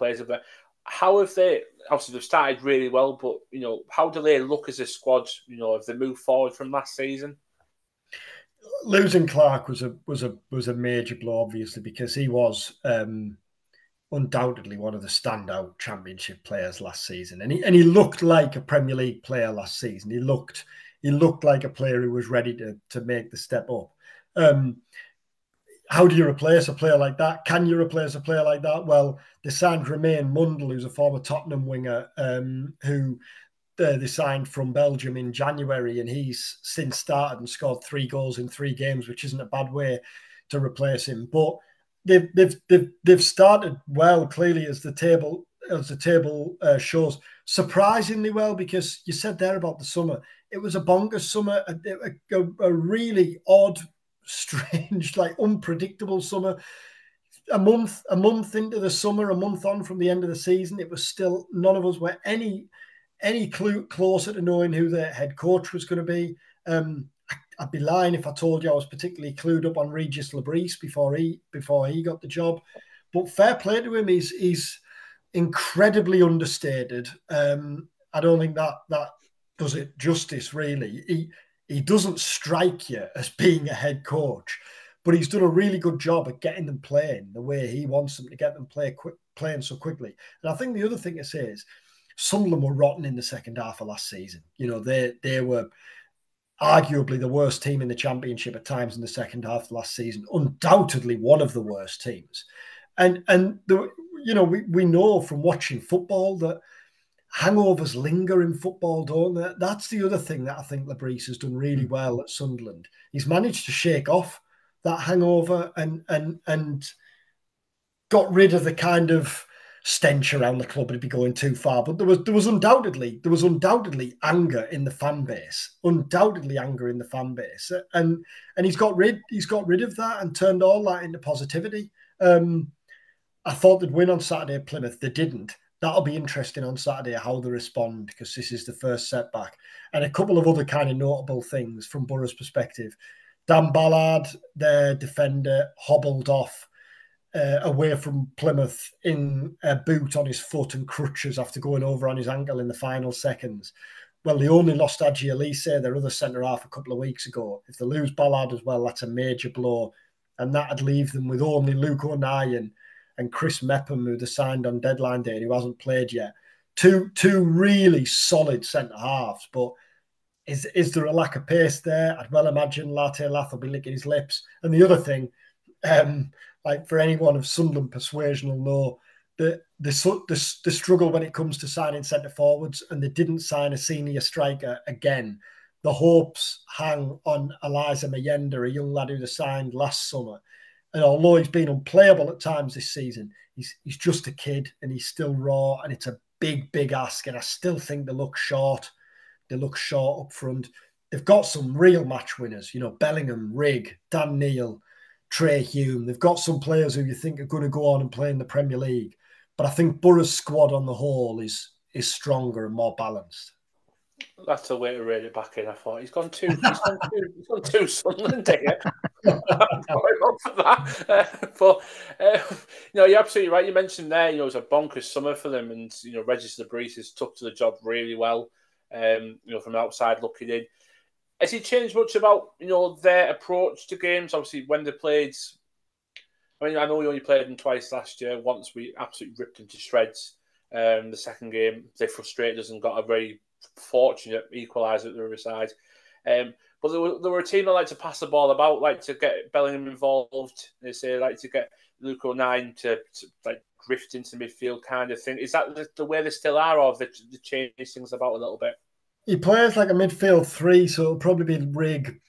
How have they, obviously they've started really well, but, how do they look as a squad, if they move forward from last season? Losing Clark was a major blow, obviously, because he was undoubtedly one of the standout Championship players last season, and he looked like a Premier League player last season. He looked like a player who was ready to make the step up. How do you replace a player like that? Can you replace a player like that? Well, they signed Romain Mundle, who's a former Tottenham winger, who they signed from Belgium in January, and he's since started and scored 3 goals in 3 games, which isn't a bad way to replace him. But they've started well, clearly, as the table shows, surprisingly well, because you said there about the summer. It was a bonkers summer, a really odd, strange, like unpredictable summer. A month into the summer, a month on from the end of the season, it was still, none of us were any clue closer to knowing who the head coach was going to be. I'd be lying if I told you I was particularly clued up on Regis Lebris before he got the job. But fair play to him. He's incredibly understated. I don't think that does it justice, really. He doesn't strike you as being a head coach, but he's done a really good job at getting them playing the way he wants them to get them playing so quickly. And I think the other thing to say is Sunderland were rotten in the second half of last season. They were arguably the worst team in the Championship at times in the second half of last season, undoubtedly one of the worst teams. And we know from watching football that hangovers linger in football, don't they? That's the other thing that I think Lebris has done really well at Sunderland. He's managed to shake off that hangover and got rid of the kind of stench around the club. It'd be going too far, but there was undoubtedly anger in the fan base, and he's got rid of that and turned all that into positivity. I thought they'd win on Saturday at Plymouth. They didn't. That'll be interesting on Saturday how they respond, because this is the first setback. And a couple of other kind of notable things from Borough's perspective. Dan Ballard, their defender, hobbled off away from Plymouth in a boot on his foot and crutches after going over on his ankle in the final seconds. Well, they only lost Adji Elise, their other centre-half, a couple of weeks ago. If they lose Ballard as well, that's a major blow. And that'd leave them with only Luke O'Nien and Chris Mepham, who they signed on deadline day, who hasn't played yet. Two really solid centre-halves. But is there a lack of pace there? I'd well imagine Latte Lath will be licking his lips. And the other thing, like for anyone of Sunderland persuasion will know, the struggle when it comes to signing centre forwards, and they didn't sign a senior striker again. The hopes hang on Eliza Mayenda, a young lad who they signed last summer. And although he's been unplayable at times this season, he's just a kid and he's still raw, and it's a big ask. And I still think they look short. They look short up front. They've got some real match winners, Bellingham, Rigg, Dan Neil, Trey Hume. They've got some players who you think are going to go on and play in the Premier League. But I think Borough's squad on the whole is stronger and more balanced. That's a way to rein it back in. I thought he's gone too Sunderland here. But you're absolutely right. You mentioned there, it was a bonkers summer for them, and Regis Lebris has stuck to the job really well. From outside looking in. Has it changed much about their approach to games? Obviously, when they played, I mean, I know we only played them twice last year. Once we absolutely ripped them to shreds. The second game, they frustrated us and got a very fortunate equaliser at the other side. But there were a team that like to pass the ball about, like to get Bellingham involved. They say like to get Luke O'Nien to like drift into midfield kind of thing. Is that the way they still are, or have they changed things about a little bit? He plays like a midfield three, so it'll probably be Rigg,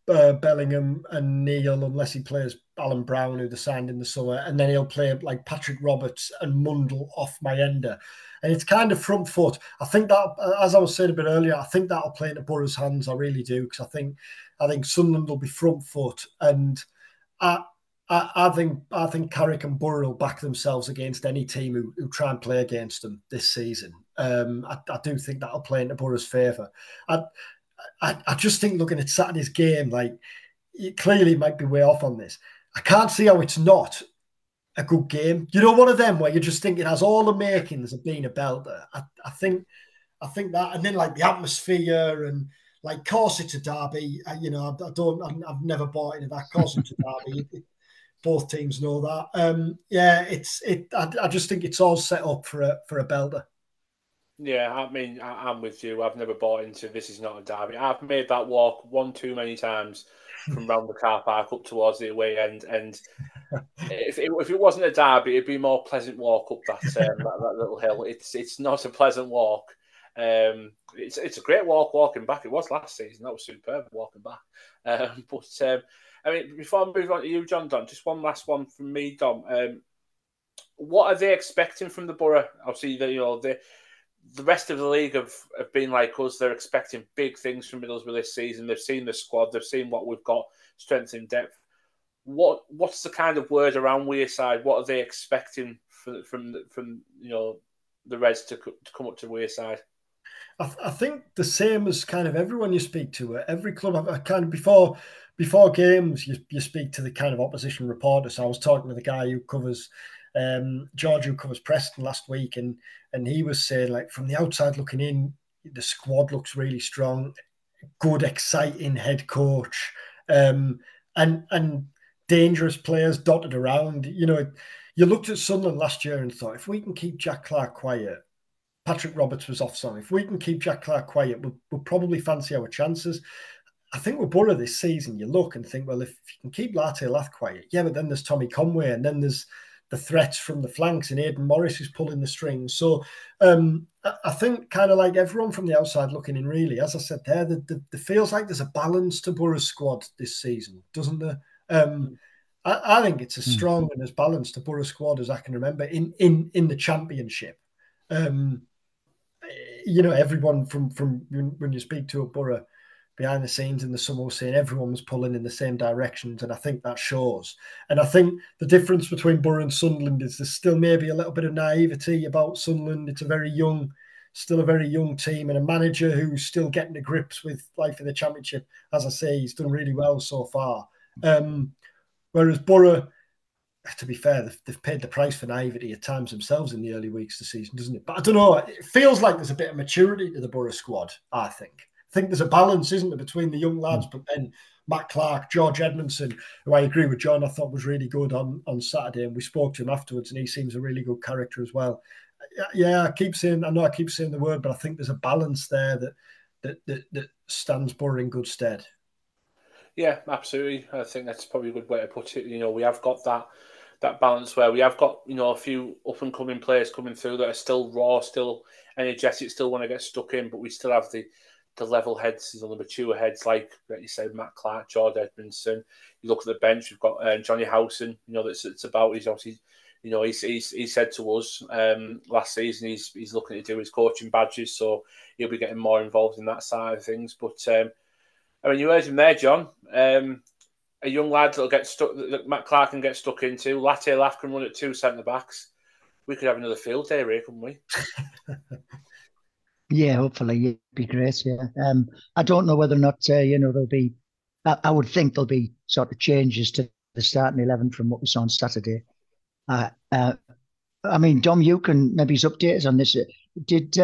Bellingham and Neil, unless he plays Alan Brown, who they signed in the summer, and then he'll play like Patrick Roberts and Mundle off Mayenda. And it's kind of front foot. I think that, as I was saying a bit earlier, I think that'll play into Borough's hands. I really do, because I think Sunderland will be front foot, and I think Carrick and Borough will back themselves against any team who try and play against them this season. I do think that'll play into Borough's favour. I just think looking at Saturday's game, like clearly it might be way off on this. I can't see how it's not a good game. One of them where you just think it has all the makings of being a belter. I think that, and then like the atmosphere and like, of course it's a derby. I've never bought into that. Of course it's a derby. Both teams know that. I just think it's all set up for a belter. Yeah, I mean, I'm with you. I've never bought into this is not a derby. I've made that walk one too many times from round the car park up towards the away end, and if it wasn't a derby, it'd be a more pleasant walk up that little hill. It's not a pleasant walk. It's a great walking back. It was last season. That was superb walking back. I mean, before I move on to you, John Don, just one last one from me, Dom. What are they expecting from the Borough? Obviously, the rest of the league have been like us. They're expecting big things from Middlesbrough this season. They've seen the squad. They've seen what we've got, strength in depth. What's the kind of word around Wearside? What are they expecting from the Reds to come up to Wearside? I think the same as kind of everyone you speak to. Every club, kind of before games, you speak to the kind of opposition reporters. So I was talking to the guy who covers George, who covers Preston last week, and he was saying, like, from the outside looking in, the squad looks really strong, good, exciting head coach, and dangerous players dotted around. You looked at Sunderland last year and thought, if we can keep Jack Clarke quiet, Patrick Roberts was off some. If we can keep Jack Clarke quiet, we'll probably fancy our chances. I think with Borough this season, you look and think, well, if you can keep Latte Lath quiet, yeah, but then there's Tommy Conway, and then there's the threats from the flanks, and Aidan Morris is pulling the strings. So I think kind of like everyone from the outside looking in, really, as I said there, the feels like there's a balance to Borough's squad this season, doesn't there? I think it's as strong and as balanced a Borough squad as I can remember in the Championship. Everyone from when you speak to a Borough behind the scenes in the summer was saying everyone was pulling in the same directions, and I think that shows. And I think the difference between Borough and Sunderland is there's still maybe a little bit of naivety about Sunderland. It's still a very young team, and a manager who's still getting to grips with life in the Championship. As I say, he's done really well so far. Whereas Borough, to be fair, they've paid the price for naivety at times themselves in the early weeks of the season, doesn't it? But I don't know. It feels like there's a bit of maturity to the Borough squad, I think. I think there's a balance, isn't there, between the young lads, but then Matt Clark, George Edmondson, who I agree with John, I thought was really good on Saturday, and we spoke to him afterwards, and he seems a really good character as well. Yeah, I keep saying the word, but I think there's a balance there that stands Borough in good stead. Yeah, absolutely. I think that's probably a good way to put it. We have got that balance where we have got, a few up and coming players coming through that are still raw, still energetic, still want to get stuck in, but we still have the level heads, the mature heads, like you said, Matt Clark, George Edmondson. You look at the bench, we've got Johnny Howson, that's about. He's obviously, he said to us last season he's looking to do his coaching badges, so he'll be getting more involved in that side of things. But I mean, you heard him there, John. A young lad that'll get stuck, that Matt Clark can get stuck into. Latte Lath can run at two centre backs. We could have another field day here, couldn't we? Yeah, hopefully it'd be great. Yeah, I don't know whether or not there'll be. I would think there'll be sort of changes to the starting 11 from what we saw on Saturday. I mean, Dom, you can maybe update us on this. Did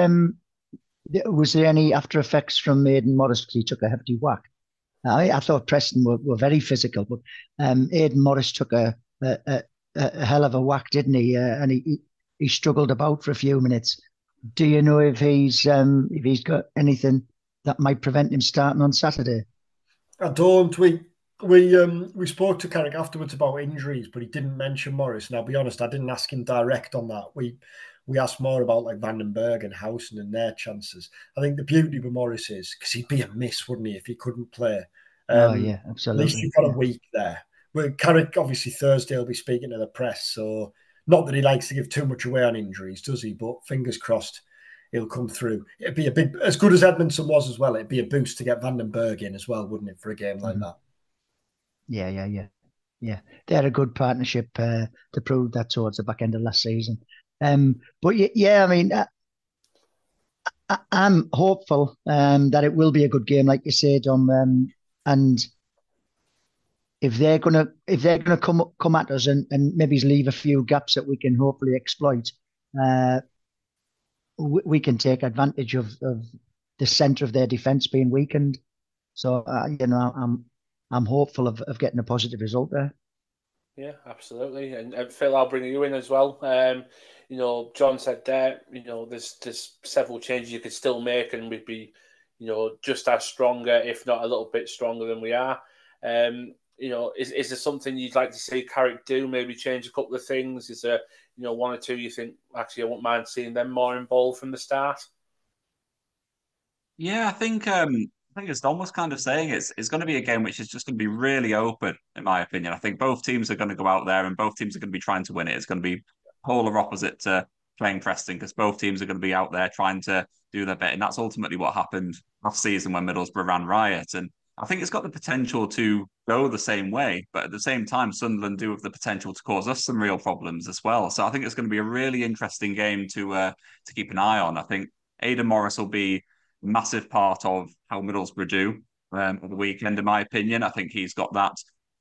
Was there any after effects from Aidan Morris because he took a hefty whack? I thought Preston were very physical, but Aidan Morris took a hell of a whack, didn't he? And he struggled about for a few minutes. Do you know if he's got anything that might prevent him starting on Saturday? I don't. We spoke to Carrick afterwards about injuries, but he didn't mention Morris. And I'll be honest, I didn't ask him direct on that. We asked more about like Vandenberg and Howson and their chances. I think the beauty with Morris is because he'd be a miss, wouldn't he, if he couldn't play? Oh yeah, absolutely. At least you've got a week there. Well, Carrick obviously Thursday will be speaking to the press, so not that he likes to give too much away on injuries, does he? But fingers crossed he'll come through. It'd be a big, as good as Edmondson was as well. It'd be a boost to get Vandenberg in as well, wouldn't it, for a game like that? Yeah. They had a good partnership to prove that towards the back end of last season. But yeah, I mean, I'm hopeful that it will be a good game, like you said, Dom. And if they're gonna come at us and maybe leave a few gaps that we can hopefully exploit, we can take advantage of the centre of their defence being weakened. So I'm hopeful of getting a positive result there. Yeah, absolutely. And Phil, I'll bring you in as well. John said there, there's several changes you could still make and we'd be, just as stronger, if not a little bit stronger than we are. Is there something you'd like to see Carrick do? Maybe change a couple of things? Is there, one or two you think, actually, I wouldn't mind seeing them more involved from the start? Yeah, I think as Don was kind of saying, it's going to be a game which is just going to be really open, in my opinion. I think both teams are going to go out there and both teams are going to be trying to win it. It's going to be polar opposite to playing Preston because both teams are going to be out there trying to do their bit. And that's ultimately what happened last season when Middlesbrough ran riot. And I think it's got the potential to go the same way. But at the same time, Sunderland do have the potential to cause us some real problems as well. So I think it's going to be a really interesting game to keep an eye on. I think Aidan Morris will be massive part of how Middlesbrough do on the weekend, in my opinion. I think he's got that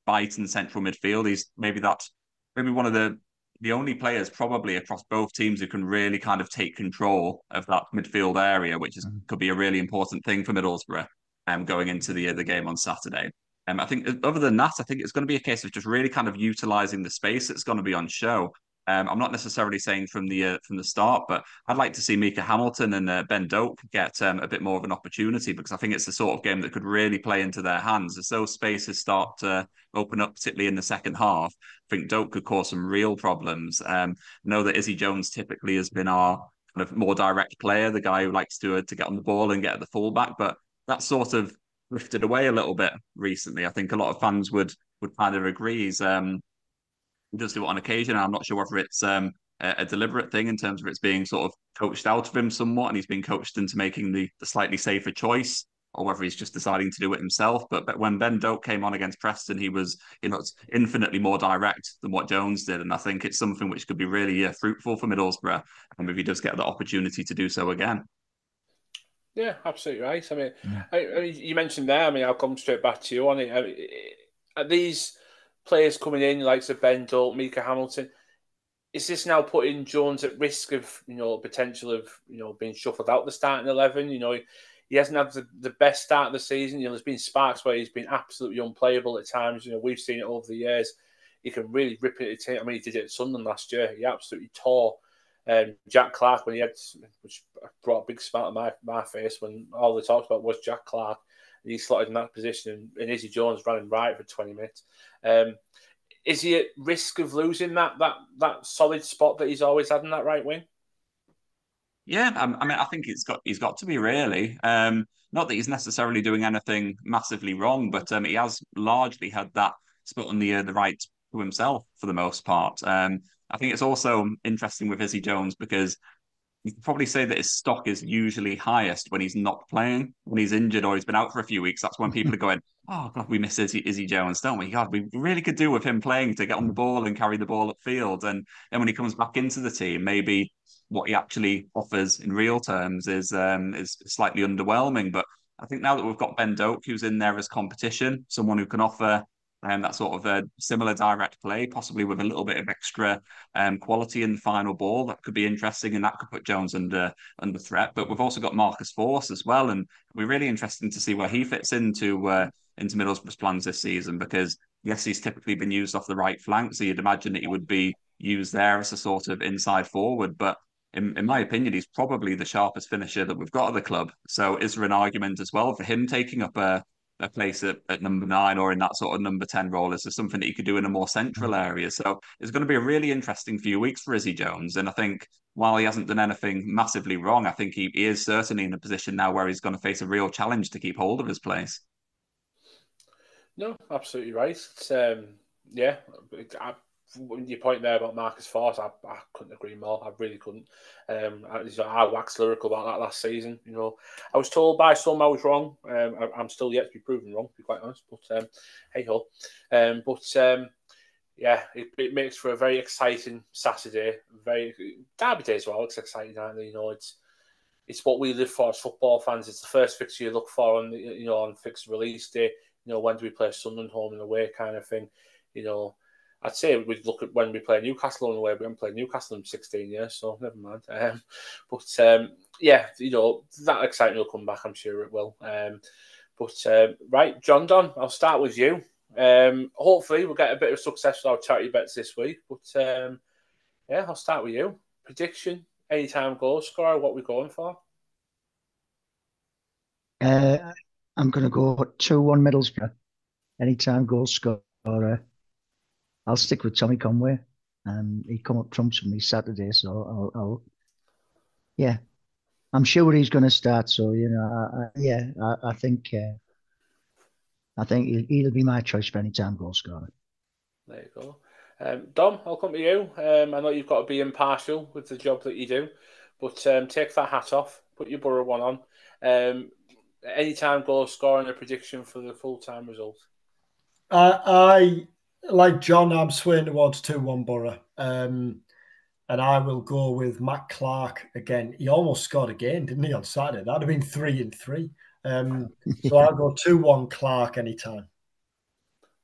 bite in central midfield. He's maybe one of the only players probably across both teams who can really kind of take control of that midfield area, which could be a really important thing for Middlesbrough going into the game on Saturday. I think other than that, I think it's going to be a case of just really kind of utilising the space that's going to be on show. I'm not necessarily saying from the start, but I'd like to see Micah Hamilton and Ben Doak get a bit more of an opportunity because I think it's the sort of game that could really play into their hands. As those spaces start to open up, particularly in the second half, I think Doak could cause some real problems. I know that Izzy Jones typically has been our kind of more direct player, the guy who likes to get on the ball and get at the fullback, but that sort of drifted away a little bit recently. I think a lot of fans would kind of agree. He does do it on occasion. I'm not sure whether it's a deliberate thing in terms of it's being sort of coached out of him somewhat, and he's been coached into making the slightly safer choice, or whether he's just deciding to do it himself. But when Ben Doak came on against Preston, he was infinitely more direct than what Jones did, and I think it's something which could be really fruitful for Middlesbrough, and if he does get the opportunity to do so again. Yeah, absolutely right. I mean, you mentioned there. I mean, I'll come straight back to you on it. Are these players coming in, like Ben Doak, Micah Hamilton, is this now putting Jones at risk of potential of being shuffled out the starting 11? He hasn't had the best start of the season. There's been sparks where he's been absolutely unplayable at times. We've seen it over the years. He can really rip it. I mean, he did it at Sunderland last year. He absolutely tore Jack Clark when he had, which brought a big smile to my face when all they talked about was Jack Clark. And he slotted in that position, and Izzy Jones ran him right for 20 minutes. Is he at risk of losing that solid spot that he's always had in that right wing? Yeah, I mean, I think he's got to be really. Not that he's necessarily doing anything massively wrong, but he has largely had that spot on the right to himself for the most part. I think it's also interesting with Izzy Jones because you could probably say that his stock is usually highest when he's not playing, when he's injured or he's been out for a few weeks. That's when people are going, oh, God, we miss Izzy Jones, don't we? God, we really could do with him playing to get on the ball and carry the ball upfield. And then when he comes back into the team, maybe what he actually offers in real terms is slightly underwhelming. But I think now that we've got Ben Doak, who's in there as competition, someone who can offer that sort of similar direct play, possibly with a little bit of extra quality in the final ball. That could be interesting, and that could put Jones under threat. But we've also got Marcus Forss as well, and we're really interested to see where he fits into Middlesbrough's plans this season, because yes, he's typically been used off the right flank, so you'd imagine that he would be used there as a sort of inside forward. But in my opinion, he's probably the sharpest finisher that we've got at the club. So is there an argument as well for him taking up a place at number 9 or in that sort of number 10 role? Is there something that he could do in a more central area? So it's going to be a really interesting few weeks for Izzy Jones. And I think while he hasn't done anything massively wrong, I think he is certainly in a position now where he's going to face a real challenge to keep hold of his place. No, absolutely right. It's, your point there about Marcus Forss, I couldn't agree more. I really couldn't. I waxed lyrical about that last season. You know, I was told by some I was wrong. I'm still yet to be proven wrong, to be quite honest. But hey ho. It makes for a very exciting Saturday. Very Derby Day as well. It's exciting, aren't they? You know, it's what we live for as football fans. It's the first fixture you look for on fixed release day. You know, when do we play Sunderland home and away kind of thing. You know, I'd say we'd look at when we play Newcastle on the way. We haven't played Newcastle in 16 years, so never mind. That excitement will come back. I'm sure it will. Right, John Don, I'll start with you. Hopefully, we'll get a bit of success with our charity bets this week. But I'll start with you. Prediction: anytime goal scorer. What are we going for? I'm going to go 2-1 Middlesbrough. Anytime goal scorer. I'll stick with Tommy Conway. He come up trumps for me Saturday, so I'm sure he's going to start. So I think he'll be my choice for anytime goal scorer. There you go. Dom, I'll come to you. I know you've got to be impartial with the job that you do, but take that hat off, put your Borough one on. Anytime goal scoring, a prediction for the full-time result. I like John, I'm swaying towards 2-1 Borough. And I will go with Matt Clark again. He almost scored again, didn't he, on Saturday? That'd have been 3-3. So I'll go 2-1 Clark anytime.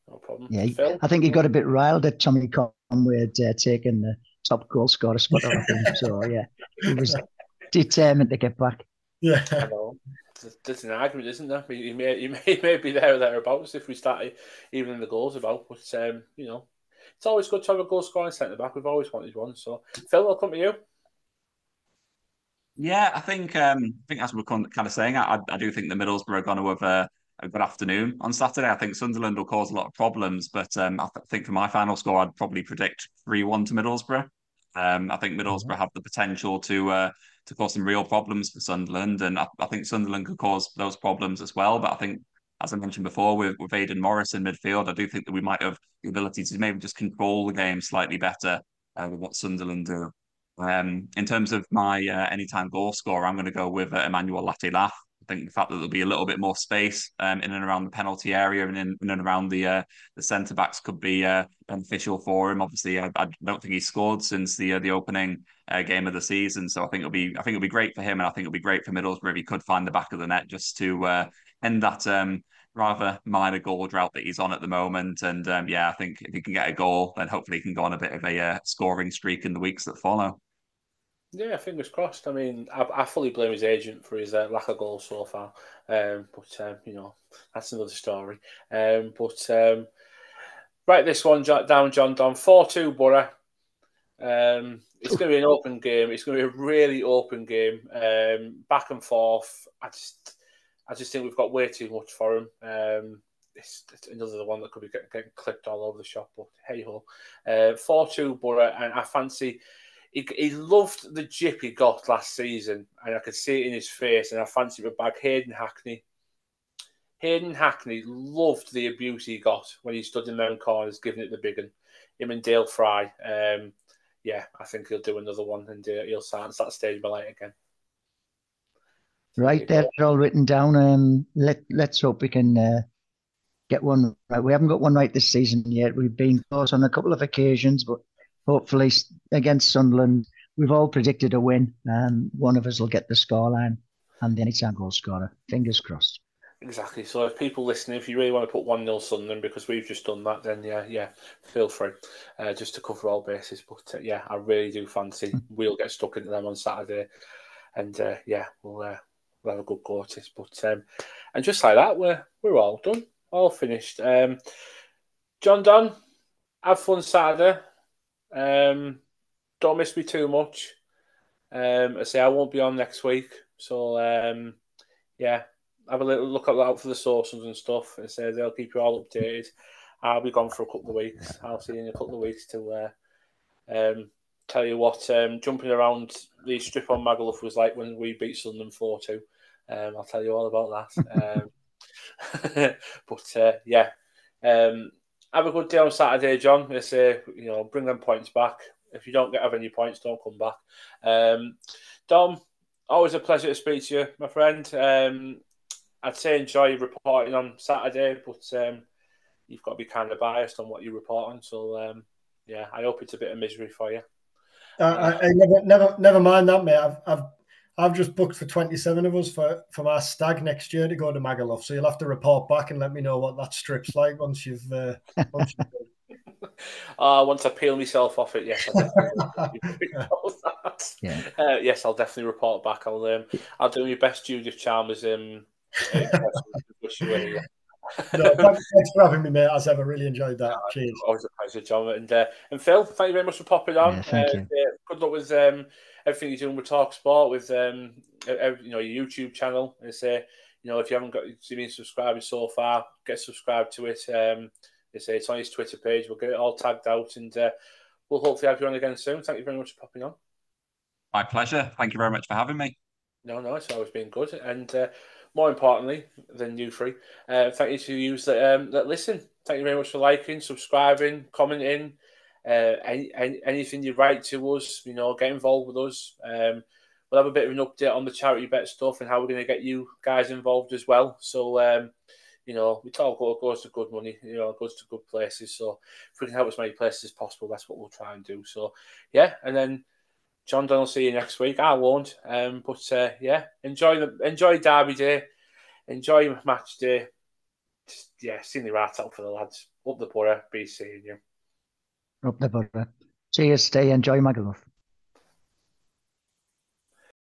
No problem. Yeah, Phil? I think he got a bit riled at Tommy Conway taking the top goal scorer spot off him. So yeah, he was determined to get back. Yeah. I know. There's an argument, isn't there? He may be there or thereabouts if we start even in the goals about. But it's always good to have a goal scoring centre back. We've always wanted one. So Phil, I'll come to you. Yeah, I think as we're kind of saying, I do think the Middlesbrough are going to have a good afternoon on Saturday. I think Sunderland will cause a lot of problems, but I think for my final score, I'd probably predict 3-1 to Middlesbrough. I think Middlesbrough have the potential to cause some real problems for Sunderland, and I think Sunderland could cause those problems as well. But I think, as I mentioned before, with Aidan Morris in midfield, I do think that we might have the ability to maybe just control the game slightly better with what Sunderland do. In terms of my anytime goal scorer, I'm going to go with Emmanuel Latilas. I think the fact that there'll be a little bit more space in and around the penalty area and in and around the centre backs could be beneficial for him. Obviously, I don't think he's scored since the opening game of the season, so I think it'll be great for him, and I think it'll be great for Middlesbrough if he could find the back of the net just to end that rather minor goal drought that he's on at the moment. And I think if he can get a goal, then hopefully he can go on a bit of a scoring streak in the weeks that follow. Yeah, fingers crossed. I mean, I fully blame his agent for his lack of goals so far. But that's another story. Right, this one down, John Don. 4-2 Borough. It's going to be an open game. It's going to be a really open game. Back and forth. I just think we've got way too much for him. It's another one that could be getting clipped all over the shop. But hey ho. 4-2 Borough, and I fancy. He loved the jip he got last season, and I could see it in his face, and I fancy it back. Hayden Hackney. Hayden Hackney loved the abuse he got when he stood in them corners, giving it the big one. Him and Dale Fry. I think he'll do another one, and he'll start stage by light again. Right, they're all written down. Let's hope we can get one right. We haven't got one right this season yet. We've been close on a couple of occasions, but hopefully against Sunderland, we've all predicted a win, and one of us will get the scoreline and the anytime goal scorer. Fingers crossed. Exactly. So if people listening, if you really want to put 1-0 Sunderland because we've just done that, then yeah, feel free, just to cover all bases. But yeah, I really do fancy we'll get stuck into them on Saturday, and yeah, we'll have a good go at it. But and just like that, we're all done, all finished. John Don, have fun Saturday. Don't miss me too much. I say I won't be on next week, so yeah, have a little look out for the socials and stuff, and say they'll keep you all updated. I'll be gone for a couple of weeks. I'll see you in a couple of weeks to tell you what jumping around the strip on Magaluf was like when we beat Sunderland 4-2. I'll tell you all about that. But yeah, have a good day on Saturday, John. They say, bring them points back. If you don't have any points, don't come back. Dom, always a pleasure to speak to you, my friend. I'd say enjoy reporting on Saturday, but you've got to be kind of biased on what you report on. So yeah, I hope it's a bit of misery for you. I never mind that, mate. I've just booked for 27 of us for my stag next year to go to Magaluf. So you'll have to report back and let me know what that strip's like once you've once once I peel myself off it, yes, I'll definitely yeah. Yes, I'll definitely report back. I'll do my best Judith Chalmers wish you any. No, thanks for having me, mate. As ever, really enjoyed that. Cheers. Always a pleasure, John. And Phil, thank you very much for popping on. Yeah, thank you. Good luck with everything you're doing with Talk Sport, with your YouTube channel. And say, if you haven't been subscribing so far, get subscribed to it. They say it's on his Twitter page. We'll get it all tagged out, and we'll hopefully have you on again soon. Thank you very much for popping on. My pleasure. Thank you very much for having me. No, it's always been good. And more importantly than you three, thank you to you that listen. Thank you very much for liking, subscribing, commenting, anything you write to us, get involved with us. We'll have a bit of an update on the charity bet stuff and how we're going to get you guys involved as well. So, we talk goes to good money, goes to good places. So if we can help as many places as possible, that's what we'll try and do. So, yeah, and then John Don will see you next week. I won't. But yeah, enjoy Derby Day, enjoy match day. Just, yeah, sing the rat out for the lads. Up the borough, be seeing you. Up the borough. Cheers, stay, enjoy Magaluf.